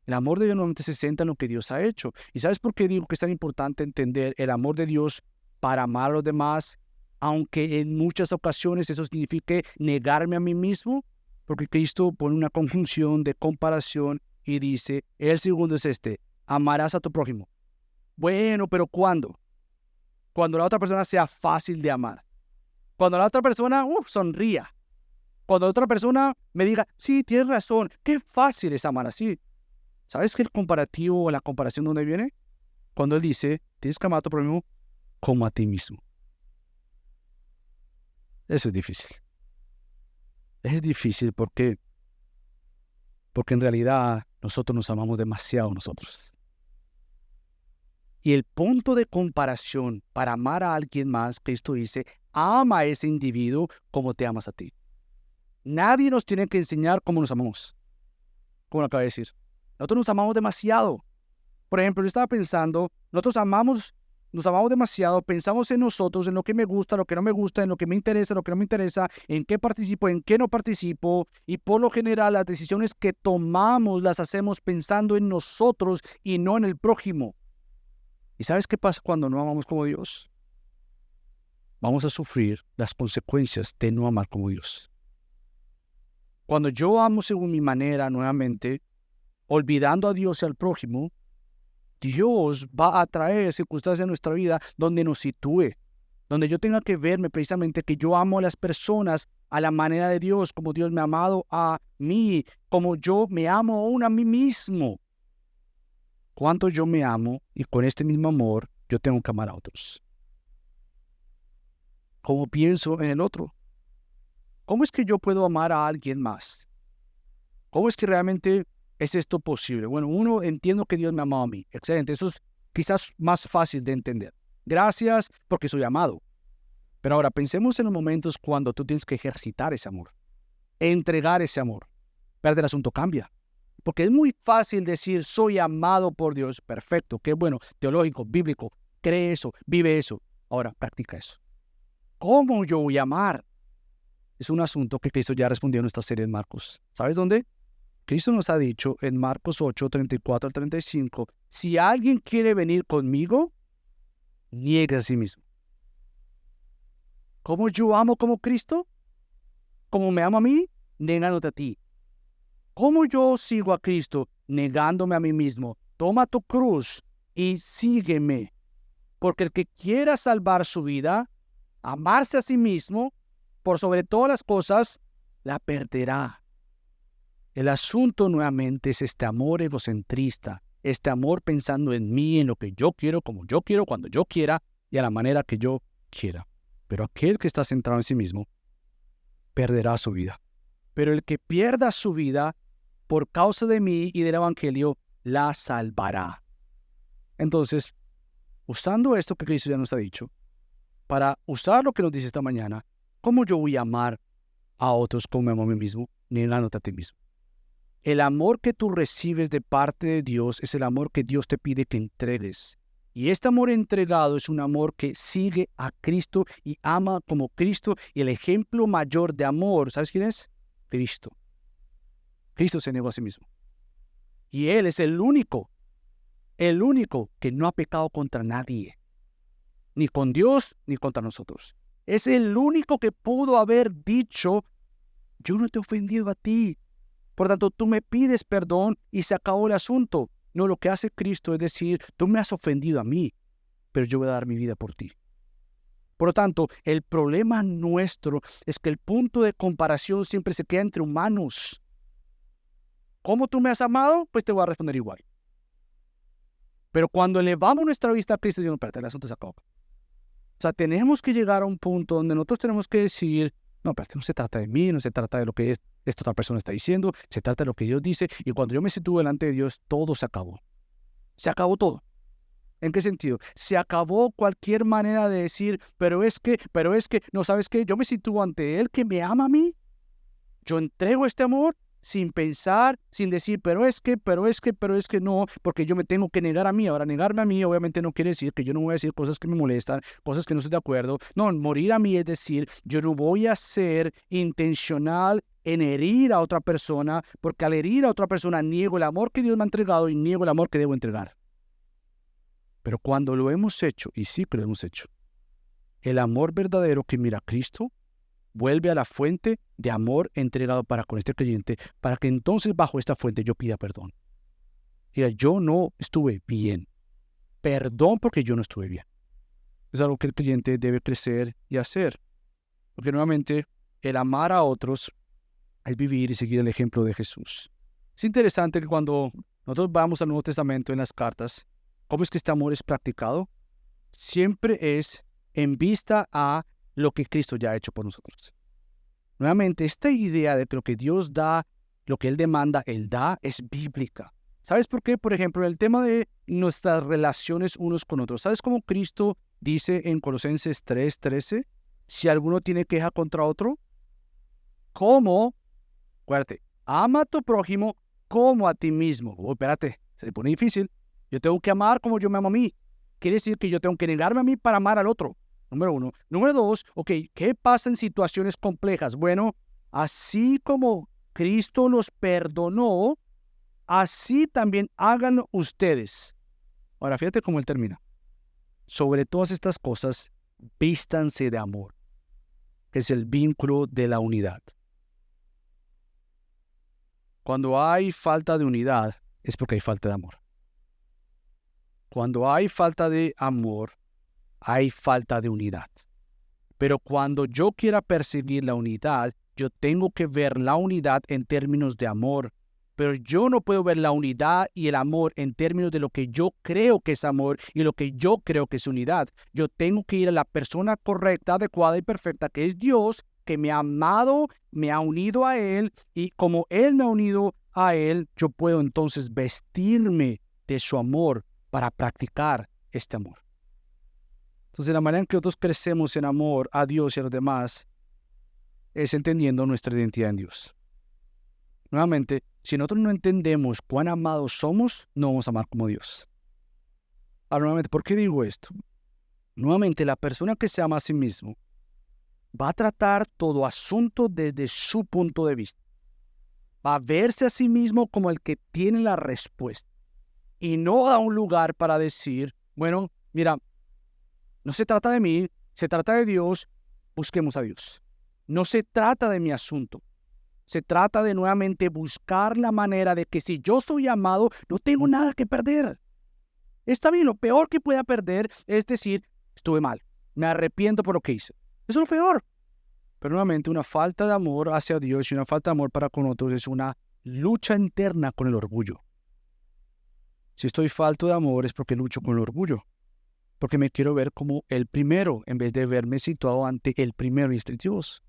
El amor de Dios normalmente se centra en lo que Dios ha hecho. ¿Y sabes por qué digo que es tan importante entender el amor de Dios para amar a los demás, aunque en muchas ocasiones eso signifique negarme a mí mismo? Porque Cristo pone una conjunción de comparación y dice, el segundo es este, amarás a tu prójimo. Bueno, pero ¿cuándo? Cuando la otra persona sea fácil de amar. Cuando la otra persona sonría. Cuando la otra persona me diga, sí, tienes razón, qué fácil es amar así. ¿Sabes qué el comparativo o la comparación dónde viene? Cuando él dice, tienes que amar a tu prójimo como a ti mismo. Eso es difícil. Es difícil porque en realidad nosotros nos amamos demasiado nosotros. Y el punto de comparación para amar a alguien más, Cristo dice, ama a ese individuo como te amas a ti. Nadie nos tiene que enseñar cómo nos amamos. Como lo acabo de decir. Nosotros nos amamos demasiado. Por ejemplo, yo estaba pensando, nos amamos demasiado, pensamos en nosotros, en lo que me gusta, lo que no me gusta, en lo que me interesa, lo que no me interesa, en qué participo, en qué no participo, y por lo general las decisiones que tomamos las hacemos pensando en nosotros y no en el prójimo. ¿Y sabes qué pasa cuando no amamos como Dios? Vamos a sufrir las consecuencias de no amar como Dios. Cuando yo amo según mi manera, nuevamente, olvidando a Dios y al prójimo, Dios va a traer circunstancias en nuestra vida donde nos sitúe, donde yo tenga que verme precisamente que yo amo a las personas a la manera de Dios, como Dios me ha amado a mí, como yo me amo aún a mí mismo. Cuánto yo me amo y con este mismo amor yo tengo que amar a otros. ¿Cómo pienso en el otro? ¿Cómo es que yo puedo amar a alguien más? ¿Cómo es que realmente es esto posible? Bueno, uno, entiendo que Dios me amó a mí. Excelente, eso es quizás más fácil de entender. Gracias porque soy amado. Pero ahora pensemos en los momentos cuando tú tienes que ejercitar ese amor, entregar ese amor. Pero el asunto cambia. Porque es muy fácil decir, soy amado por Dios. Perfecto, qué bueno, teológico, bíblico. Cree eso, vive eso. Ahora, practica eso. ¿Cómo yo voy a amar? Es un asunto que Cristo ya respondió en nuestra serie de Marcos. ¿Sabes dónde? Cristo nos ha dicho en Marcos 8, 34 al 35, si alguien quiere venir conmigo, niegue a sí mismo. ¿Cómo yo amo como Cristo? ¿Cómo me amo a mí? Negándote a ti. ¿Cómo yo sigo a Cristo? Negándome a mí mismo. Toma tu cruz y sígueme. Porque el que quiera salvar su vida, amarse a sí mismo, por sobre todas las cosas, la perderá. El asunto nuevamente es este amor egocentrista, este amor pensando en mí, en lo que yo quiero, como yo quiero, cuando yo quiera y a la manera que yo quiera. Pero aquel que está centrado en sí mismo perderá su vida. Pero el que pierda su vida por causa de mí y del evangelio, la salvará. Entonces, usando esto que Cristo ya nos ha dicho, para usar lo que nos dice esta mañana, ¿cómo yo voy a amar a otros como me amo a mí mismo, negándote a ti mismo? El amor que tú recibes de parte de Dios es el amor que Dios te pide que entregues. Y este amor entregado es un amor que sigue a Cristo y ama como Cristo. Y el ejemplo mayor de amor, ¿sabes quién es? Cristo. Cristo se negó a sí mismo. Y Él es el único que no ha pecado contra nadie. Ni con Dios, ni contra nosotros. Es el único que pudo haber dicho, yo no te he ofendido a ti. Por tanto, tú me pides perdón y se acabó el asunto. No, lo que hace Cristo es decir, tú me has ofendido a mí, pero yo voy a dar mi vida por ti. Por lo tanto, el problema nuestro es que el punto de comparación siempre se queda entre humanos. ¿Cómo tú me has amado? Pues te voy a responder igual. Pero cuando elevamos nuestra vista a Cristo, Dios, no, espérate, el asunto se acabó. O sea, tenemos que llegar a un punto donde nosotros tenemos que decir, no, espérate, no se trata de mí, no se trata de lo que esta otra persona está diciendo, se trata de lo que Dios dice, y cuando yo me sitúo delante de Dios, todo se acabó. Se acabó todo. ¿En qué sentido? Se acabó cualquier manera de decir, pero es que, no, ¿sabes qué? Yo me sitúo ante Él que me ama a mí. Yo entrego este amor sin pensar, sin decir, pero es que no, porque yo me tengo que negar a mí. Ahora, negarme a mí obviamente no quiere decir que yo no voy a decir cosas que me molestan, cosas que no estoy de acuerdo. No, morir a mí es decir, yo no voy a ser intencional en herir a otra persona, porque al herir a otra persona niego el amor que Dios me ha entregado y niego el amor que debo entregar. Pero cuando lo hemos hecho, y sí que lo hemos hecho, el amor verdadero que mira a Cristo vuelve a la fuente de amor entregado para con este creyente, para que entonces bajo esta fuente yo pida perdón. Diga, yo no estuve bien. Perdón porque yo no estuve bien. Es algo que el creyente debe crecer y hacer. Porque nuevamente, el amar a otros es vivir y seguir el ejemplo de Jesús. Es interesante que cuando nosotros vamos al Nuevo Testamento en las cartas, ¿cómo es que este amor es practicado? Siempre es en vista a lo que Cristo ya ha hecho por nosotros. Nuevamente, esta idea de que lo que Dios da, lo que Él demanda, Él da, es bíblica. ¿Sabes por qué? Por ejemplo, el tema de nuestras relaciones unos con otros. ¿Sabes cómo Cristo dice en Colosenses 3:13? Si alguno tiene queja contra otro, ¿cómo? Acuérdate, ama a tu prójimo como a ti mismo. Oh, espérate, se pone difícil. Yo tengo que amar como yo me amo a mí. Quiere decir que yo tengo que negarme a mí para amar al otro. Número 1. Número 2, ¿qué pasa en situaciones complejas? Bueno, así como Cristo los perdonó, así también háganlo ustedes. Ahora, fíjate cómo él termina. Sobre todas estas cosas, vístanse de amor, que es el vínculo de la unidad. Cuando hay falta de unidad, es porque hay falta de amor. Cuando hay falta de amor, hay falta de unidad. Pero cuando yo quiera perseguir la unidad, yo tengo que ver la unidad en términos de amor. Pero yo no puedo ver la unidad y el amor en términos de lo que yo creo que es amor y lo que yo creo que es unidad. Yo tengo que ir a la persona correcta, adecuada y perfecta, que es Dios, que me ha amado, me ha unido a Él, y como Él me ha unido a Él, yo puedo entonces vestirme de su amor para practicar este amor. Entonces, la manera en que nosotros crecemos en amor a Dios y a los demás es entendiendo nuestra identidad en Dios. Nuevamente, si nosotros no entendemos cuán amados somos, no vamos a amar como Dios. Ahora, nuevamente, ¿por qué digo esto? Nuevamente, la persona que se ama a sí mismo va a tratar todo asunto desde su punto de vista. Va a verse a sí mismo como el que tiene la respuesta. Y no da un lugar para decir, bueno, mira, no se trata de mí, se trata de Dios, busquemos a Dios. No se trata de mi asunto. Se trata de nuevamente buscar la manera de que si yo soy amado, no tengo nada que perder. Está bien, lo peor que pueda perder es decir, estuve mal, me arrepiento por lo que hice. Eso es lo peor. Pero nuevamente una falta de amor hacia Dios y una falta de amor para con otros es una lucha interna con el orgullo. Si estoy falto de amor es porque lucho con el orgullo. Porque me quiero ver como el primero en vez de verme situado ante el primero y este Dios.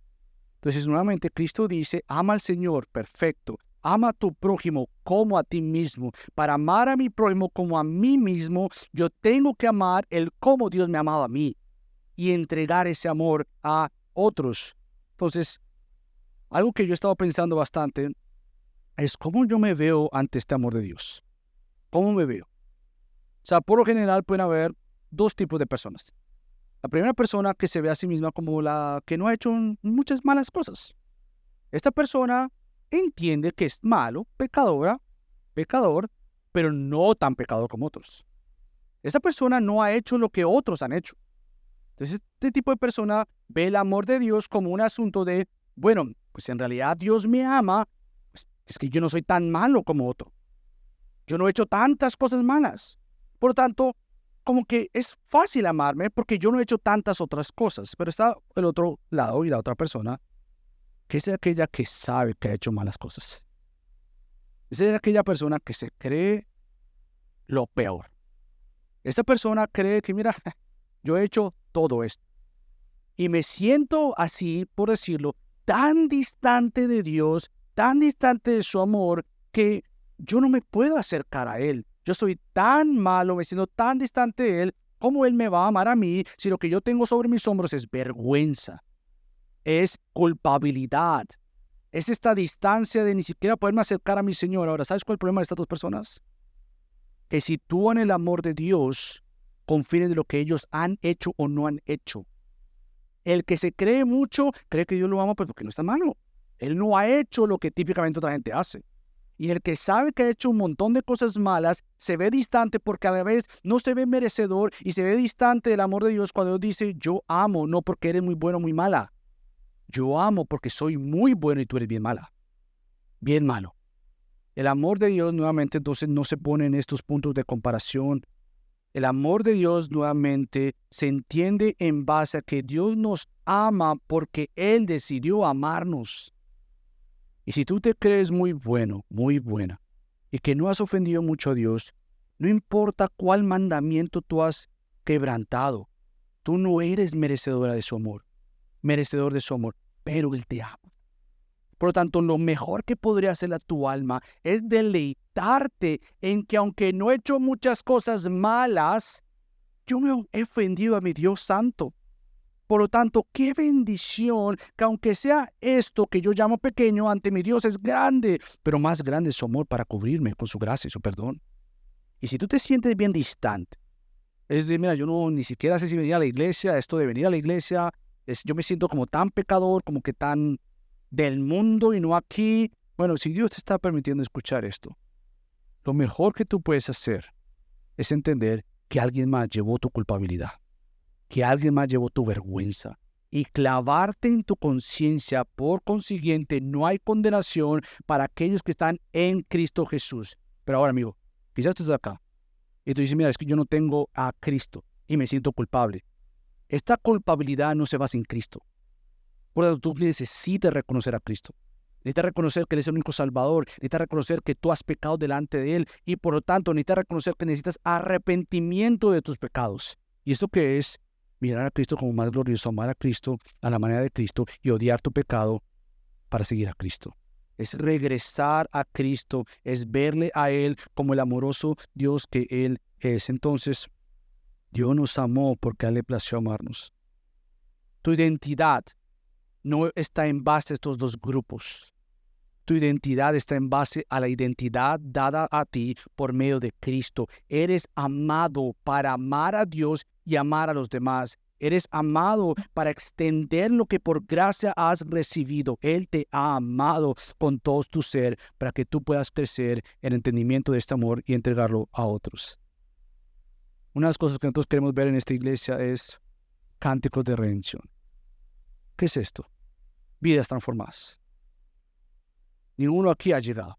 Entonces, nuevamente, Cristo dice, ama al Señor, perfecto. Ama a tu prójimo como a ti mismo. Para amar a mi prójimo como a mí mismo, yo tengo que amar el cómo Dios me ha amado a mí y entregar ese amor a otros. Entonces, algo que yo he estado pensando bastante es cómo yo me veo ante este amor de Dios. ¿Cómo me veo? O sea, por lo general pueden haber dos tipos de personas. La primera persona que se ve a sí misma como la que no ha hecho muchas malas cosas. Esta persona entiende que es malo, pecador, pero no tan pecador como otros. Esta persona no ha hecho lo que otros han hecho. Entonces, este tipo de persona ve el amor de Dios como un asunto de, bueno, pues en realidad Dios me ama, pues es que yo no soy tan malo como otro. Yo no he hecho tantas cosas malas. Por lo tanto, como que es fácil amarme porque yo no he hecho tantas otras cosas. Pero está el otro lado y la otra persona, que es aquella que sabe que ha hecho malas cosas. Esa es aquella persona que se cree lo peor. Esta persona cree que, mira, yo he hecho todo esto. Y me siento así, por decirlo, tan distante de Dios, tan distante de su amor, que yo no me puedo acercar a Él. Yo soy tan malo, me siento tan distante de Él. ¿Cómo Él me va a amar a mí si lo que yo tengo sobre mis hombros es vergüenza? Es culpabilidad. Es esta distancia de ni siquiera poderme acercar a mi Señor. Ahora, ¿sabes cuál es el problema de estas dos personas? Que sitúan el amor de Dios con fines de lo que ellos han hecho o no han hecho. El que se cree mucho, cree que Dios lo ama porque no está malo. Él no ha hecho lo que típicamente otra gente hace. Y el que sabe que ha hecho un montón de cosas malas, se ve distante porque a la vez no se ve merecedor y se ve distante del amor de Dios cuando Dios dice, yo amo, no porque eres muy bueno o muy mala. Yo amo porque soy muy bueno y tú eres bien mala. Bien malo. El amor de Dios nuevamente entonces no se pone en estos puntos de comparación. El amor de Dios nuevamente se entiende en base a que Dios nos ama porque Él decidió amarnos. Y si tú te crees muy bueno, muy buena, y que no has ofendido mucho a Dios, no importa cuál mandamiento tú has quebrantado, tú no eres merecedora de su amor, merecedor de su amor, pero Él te ama. Por lo tanto, lo mejor que podría hacer a tu alma es deleitarte en que aunque no he hecho muchas cosas malas, yo me he ofendido a mi Dios santo. Por lo tanto, qué bendición que aunque sea esto que yo llamo pequeño, ante mi Dios es grande, pero más grande es su amor para cubrirme con su gracia y su perdón. Y si tú te sientes bien distante, es decir, mira, yo no ni siquiera sé si venir a la iglesia, esto de venir a la iglesia, yo me siento como tan pecador, como que tan del mundo y no aquí. Bueno, si Dios te está permitiendo escuchar esto, lo mejor que tú puedes hacer es entender que alguien más llevó tu culpabilidad, que alguien más llevó tu vergüenza y clavarte en tu conciencia. Por consiguiente, no hay condenación para aquellos que están en Cristo Jesús. Pero ahora, amigo, quizás tú estás acá y tú dices, mira, es que yo no tengo a Cristo y me siento culpable. Esta culpabilidad no se basa en Cristo. Por lo tanto, tú necesitas reconocer a Cristo. Necesitas reconocer que Él es el único Salvador. Necesitas reconocer que tú has pecado delante de Él. Y por lo tanto, necesitas reconocer que necesitas arrepentimiento de tus pecados. ¿Y esto qué es? Mirar a Cristo como más glorioso, amar a Cristo a la manera de Cristo y odiar tu pecado para seguir a Cristo. Es regresar a Cristo, es verle a Él como el amoroso Dios que Él es. Entonces, Dios nos amó porque a Él le plació amarnos. Tu identidad no está en base a estos dos grupos. Tu identidad está en base a la identidad dada a ti por medio de Cristo. Eres amado para amar a Dios y amar a los demás. Eres amado para extender lo que por gracia has recibido. Él te ha amado con todo tu ser para que tú puedas crecer en el entendimiento de este amor y entregarlo a otros. Una de las cosas que nosotros queremos ver en esta iglesia es cánticos de redención. ¿Qué es esto? Vidas transformadas. Ninguno aquí ha llegado.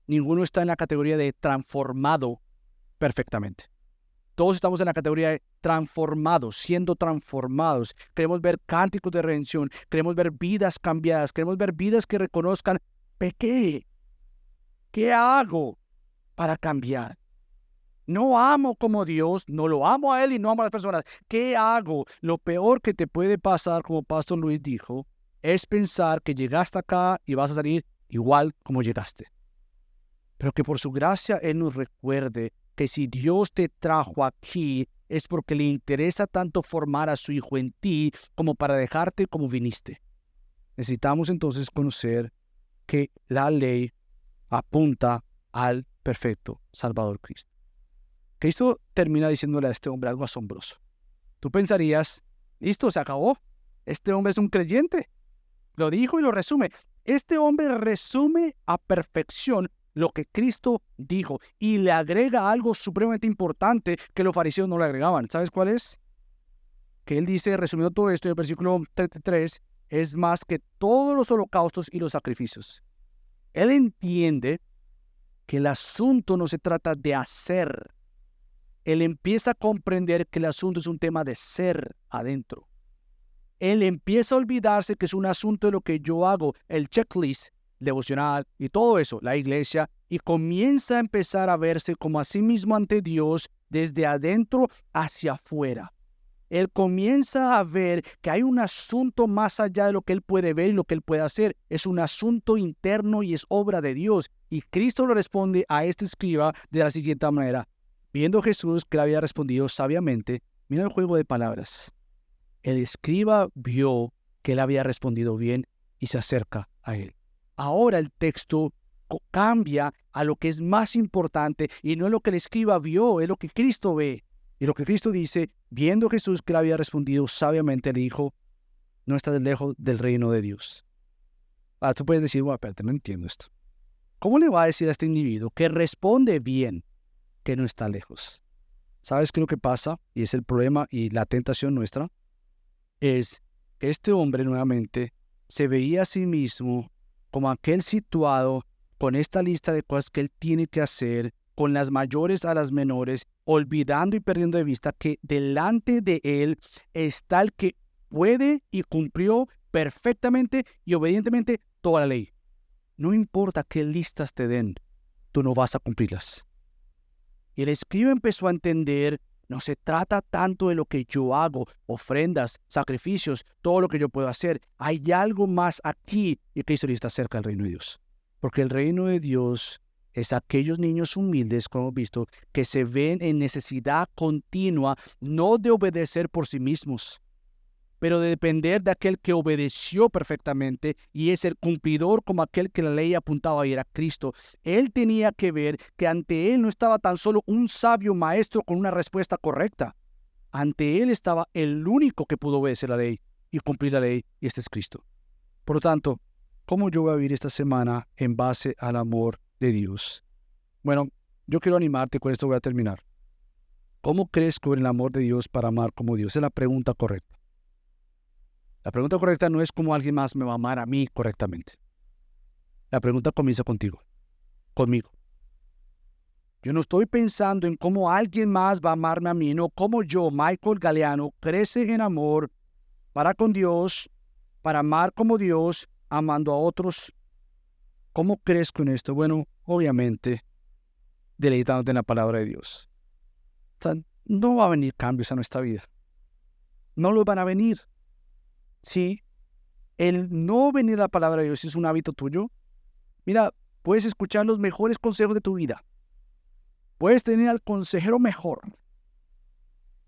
Ninguno está en la categoría de transformado perfectamente. Todos estamos en la categoría de transformados, siendo transformados. Queremos ver cánticos de redención. Queremos ver vidas cambiadas. Queremos ver vidas que reconozcan, pequé. ¿Qué hago para cambiar? No amo como Dios, no lo amo a Él y no amo a las personas. ¿Qué hago? Lo peor que te puede pasar, como Pastor Luis dijo, es pensar que llegaste acá y vas a salir igual como llegaste. Pero que por su gracia Él nos recuerde que si Dios te trajo aquí es porque le interesa tanto formar a su Hijo en ti como para dejarte como viniste. Necesitamos entonces conocer que la ley apunta al perfecto Salvador Cristo. Cristo termina diciéndole a este hombre algo asombroso. Tú pensarías, listo, se acabó. Este hombre es un creyente. Lo dijo y lo resume. Este hombre resume a perfección lo que Cristo dijo y le agrega algo supremamente importante que los fariseos no le agregaban. ¿Sabes cuál es? Que él dice, resumiendo todo esto en el versículo 33, es más que todos los holocaustos y los sacrificios. Él entiende que el asunto no se trata de hacer. Él empieza a comprender que el asunto es un tema de ser adentro. Él empieza a olvidarse que es un asunto de lo que yo hago, el checklist devocional y todo eso, la iglesia, y comienza a empezar a verse como a sí mismo ante Dios desde adentro hacia afuera. Él comienza a ver que hay un asunto más allá de lo que él puede ver y lo que él puede hacer. Es un asunto interno y es obra de Dios. Y Cristo le responde a este escriba de la siguiente manera. Viendo Jesús que le había respondido sabiamente, mira el juego de palabras. El escriba vio que él había respondido bien y se acerca a él. Ahora el texto cambia a lo que es más importante y no es lo que el escriba vio, es lo que Cristo ve. Y lo que Cristo dice, viendo Jesús que le había respondido sabiamente, le dijo, no estás lejos del reino de Dios. Ahora tú puedes decir, bueno, espérate, no entiendo esto. ¿Cómo le va a decir a este individuo que responde bien que no está lejos? ¿Sabes qué es lo que pasa? Y es el problema y la tentación nuestra. Es que este hombre nuevamente se veía a sí mismo como aquel situado con esta lista de cosas que él tiene que hacer, con las mayores a las menores, olvidando y perdiendo de vista que delante de él está el que puede y cumplió perfectamente y obedientemente toda la ley. No importa qué listas te den, tú no vas a cumplirlas. Y el escriba empezó a entender, no se trata tanto de lo que yo hago, ofrendas, sacrificios, todo lo que yo puedo hacer. Hay algo más aquí y Cristo está cerca del reino de Dios. Porque el reino de Dios es aquellos niños humildes, como hemos visto, que se ven en necesidad continua, no de obedecer por sí mismos, pero de depender de aquel que obedeció perfectamente y es el cumplidor como aquel que la ley apuntaba y era Cristo. Él tenía que ver que ante él no estaba tan solo un sabio maestro con una respuesta correcta. Ante él estaba el único que pudo obedecer la ley y cumplir la ley, y este es Cristo. Por lo tanto, ¿cómo yo voy a vivir esta semana en base al amor de Dios? Bueno, yo quiero animarte, con esto voy a terminar. ¿Cómo crees con el amor de Dios para amar como Dios? Esa es la pregunta correcta. La pregunta correcta no es cómo alguien más me va a amar a mí correctamente. La pregunta comienza conmigo. Yo no estoy pensando en cómo alguien más va a amarme a mí, no cómo yo, Michael Galeano, crece en amor para con Dios, para amar como Dios, amando a otros. ¿Cómo crezco en esto? Bueno, obviamente, deleitándote en la palabra de Dios. O sea, no va a venir cambios a nuestra vida. No los van a venir. Si el no venir a la palabra de Dios es un hábito tuyo, mira, puedes escuchar los mejores consejos de tu vida. Puedes tener al consejero mejor.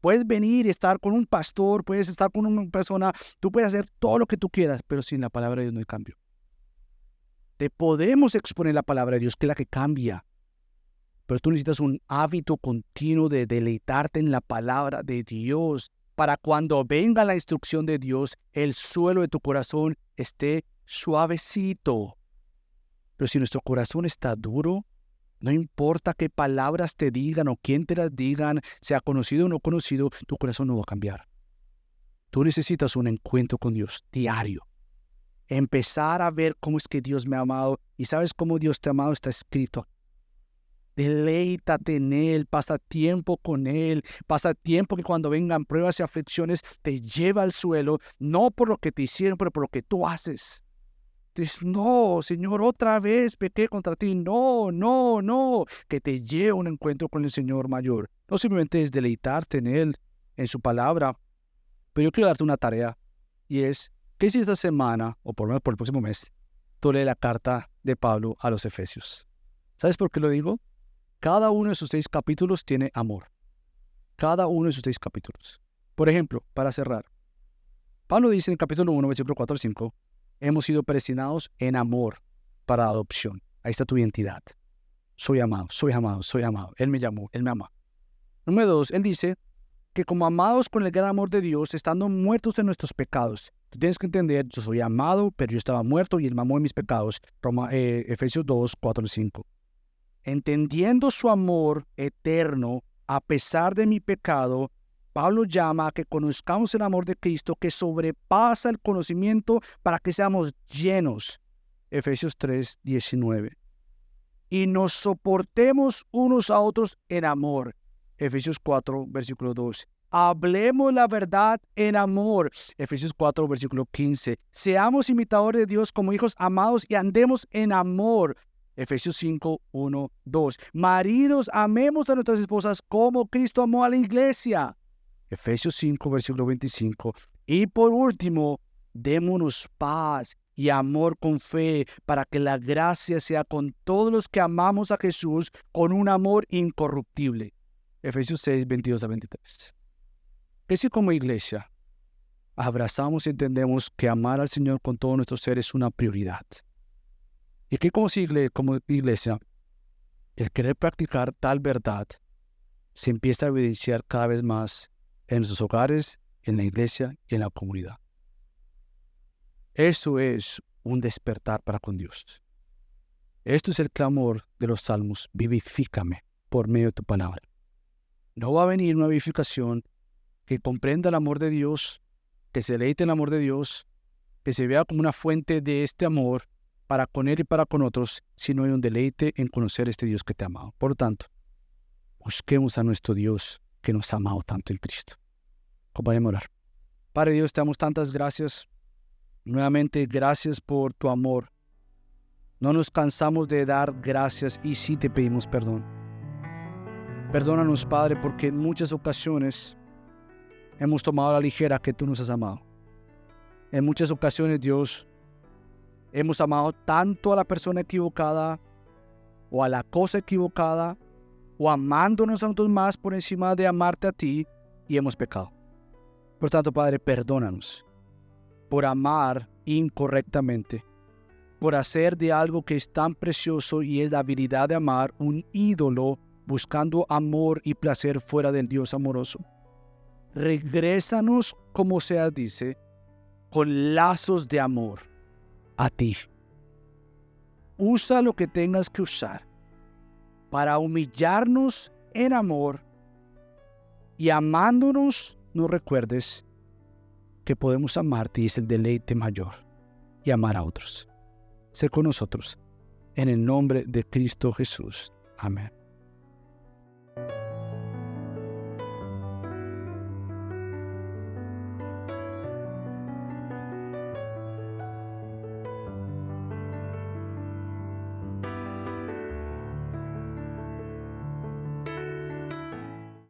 Puedes venir y estar con un pastor, puedes estar con una persona, tú puedes hacer todo lo que tú quieras, pero sin la palabra de Dios no hay cambio. Te podemos exponer la palabra de Dios, que es la que cambia. Pero tú necesitas un hábito continuo de deleitarte en la palabra de Dios, para cuando venga la instrucción de Dios, el suelo de tu corazón esté suavecito. Pero si nuestro corazón está duro, no importa qué palabras te digan o quién te las digan, sea conocido o no conocido, tu corazón no va a cambiar. Tú necesitas un encuentro con Dios diario. Empezar a ver cómo es que Dios me ha amado. ¿Y sabes cómo Dios te ha amado? Está escrito. Deleítate en Él, pasa tiempo con Él, pasa tiempo que cuando vengan pruebas y aflicciones te lleva al suelo, no por lo que te hicieron, pero por lo que tú haces. Dices, no, Señor, otra vez pequé contra ti. No, que te lleve a un encuentro con el Señor mayor. No simplemente es deleitarte en Él, en su palabra, pero yo quiero darte una tarea, y es que si esta semana, o por lo menos por el próximo mes, tú lees la carta de Pablo a los Efesios. ¿Sabes por qué lo digo? Cada uno de sus 6 capítulos tiene amor. Cada uno de sus 6 capítulos. Por ejemplo, para cerrar, Pablo dice en el capítulo 1, versículo 4 al 5, hemos sido predestinados en amor para adopción. Ahí está tu identidad. Soy amado. Él me llamó, Él me ama. Número 2, él dice que como amados con el gran amor de Dios, estando muertos en nuestros pecados. Tú tienes que entender, yo soy amado, pero yo estaba muerto y Él me amó en mis pecados. Efesios 2, 4 al 5. Entendiendo su amor eterno, a pesar de mi pecado, Pablo llama a que conozcamos el amor de Cristo que sobrepasa el conocimiento para que seamos llenos. Efesios 3, 19. Y nos soportemos unos a otros en amor. Efesios 4, versículo 2. Hablemos la verdad en amor. Efesios 4, versículo 15. Seamos imitadores de Dios como hijos amados y andemos en amor. Efesios 5, 1, 2. Maridos, amemos a nuestras esposas como Cristo amó a la iglesia. Efesios 5, versículo 25. Y por último, démonos paz. y amor con fe, para que la gracia sea con todos los que amamos a Jesús con un amor incorruptible. Efesios 6, 22 a 23. Que si como iglesia abrazamos y entendemos que amar al Señor con todo nuestro ser es una prioridad. Y que como iglesia, el querer practicar tal verdad se empieza a evidenciar cada vez más en nuestros hogares, en la iglesia y en la comunidad. Eso es un despertar para con Dios. Esto es el clamor de los salmos: vivifícame por medio de tu palabra. No va a venir una vivificación que comprenda el amor de Dios, que se deleite en el amor de Dios, que se vea como una fuente de este amor para con Él y para con otros, sino hay un deleite en conocer a este Dios que te ha amado. Por lo tanto, busquemos a nuestro Dios que nos ha amado tanto en Cristo. Acompáñame a orar. Padre Dios, te damos tantas gracias. Nuevamente, gracias por tu amor. No nos cansamos de dar gracias y sí te pedimos perdón. Perdónanos, Padre, porque en muchas ocasiones hemos tomado a la ligera que tú nos has amado. En muchas ocasiones, Dios, hemos amado tanto a la persona equivocada o a la cosa equivocada o amándonos a nosotros más por encima de amarte a ti y hemos pecado. Por tanto, Padre, perdónanos por amar incorrectamente, por hacer de algo que es tan precioso y es la habilidad de amar un ídolo, buscando amor y placer fuera del Dios amoroso. Regrésanos, como se dice, con lazos de amor a ti. Usa lo que tengas que usar para humillarnos en amor y amándonos, no recuerdes que podemos amarte y es el deleite mayor y amar a otros. Sé con nosotros en el nombre de Cristo Jesús. Amén.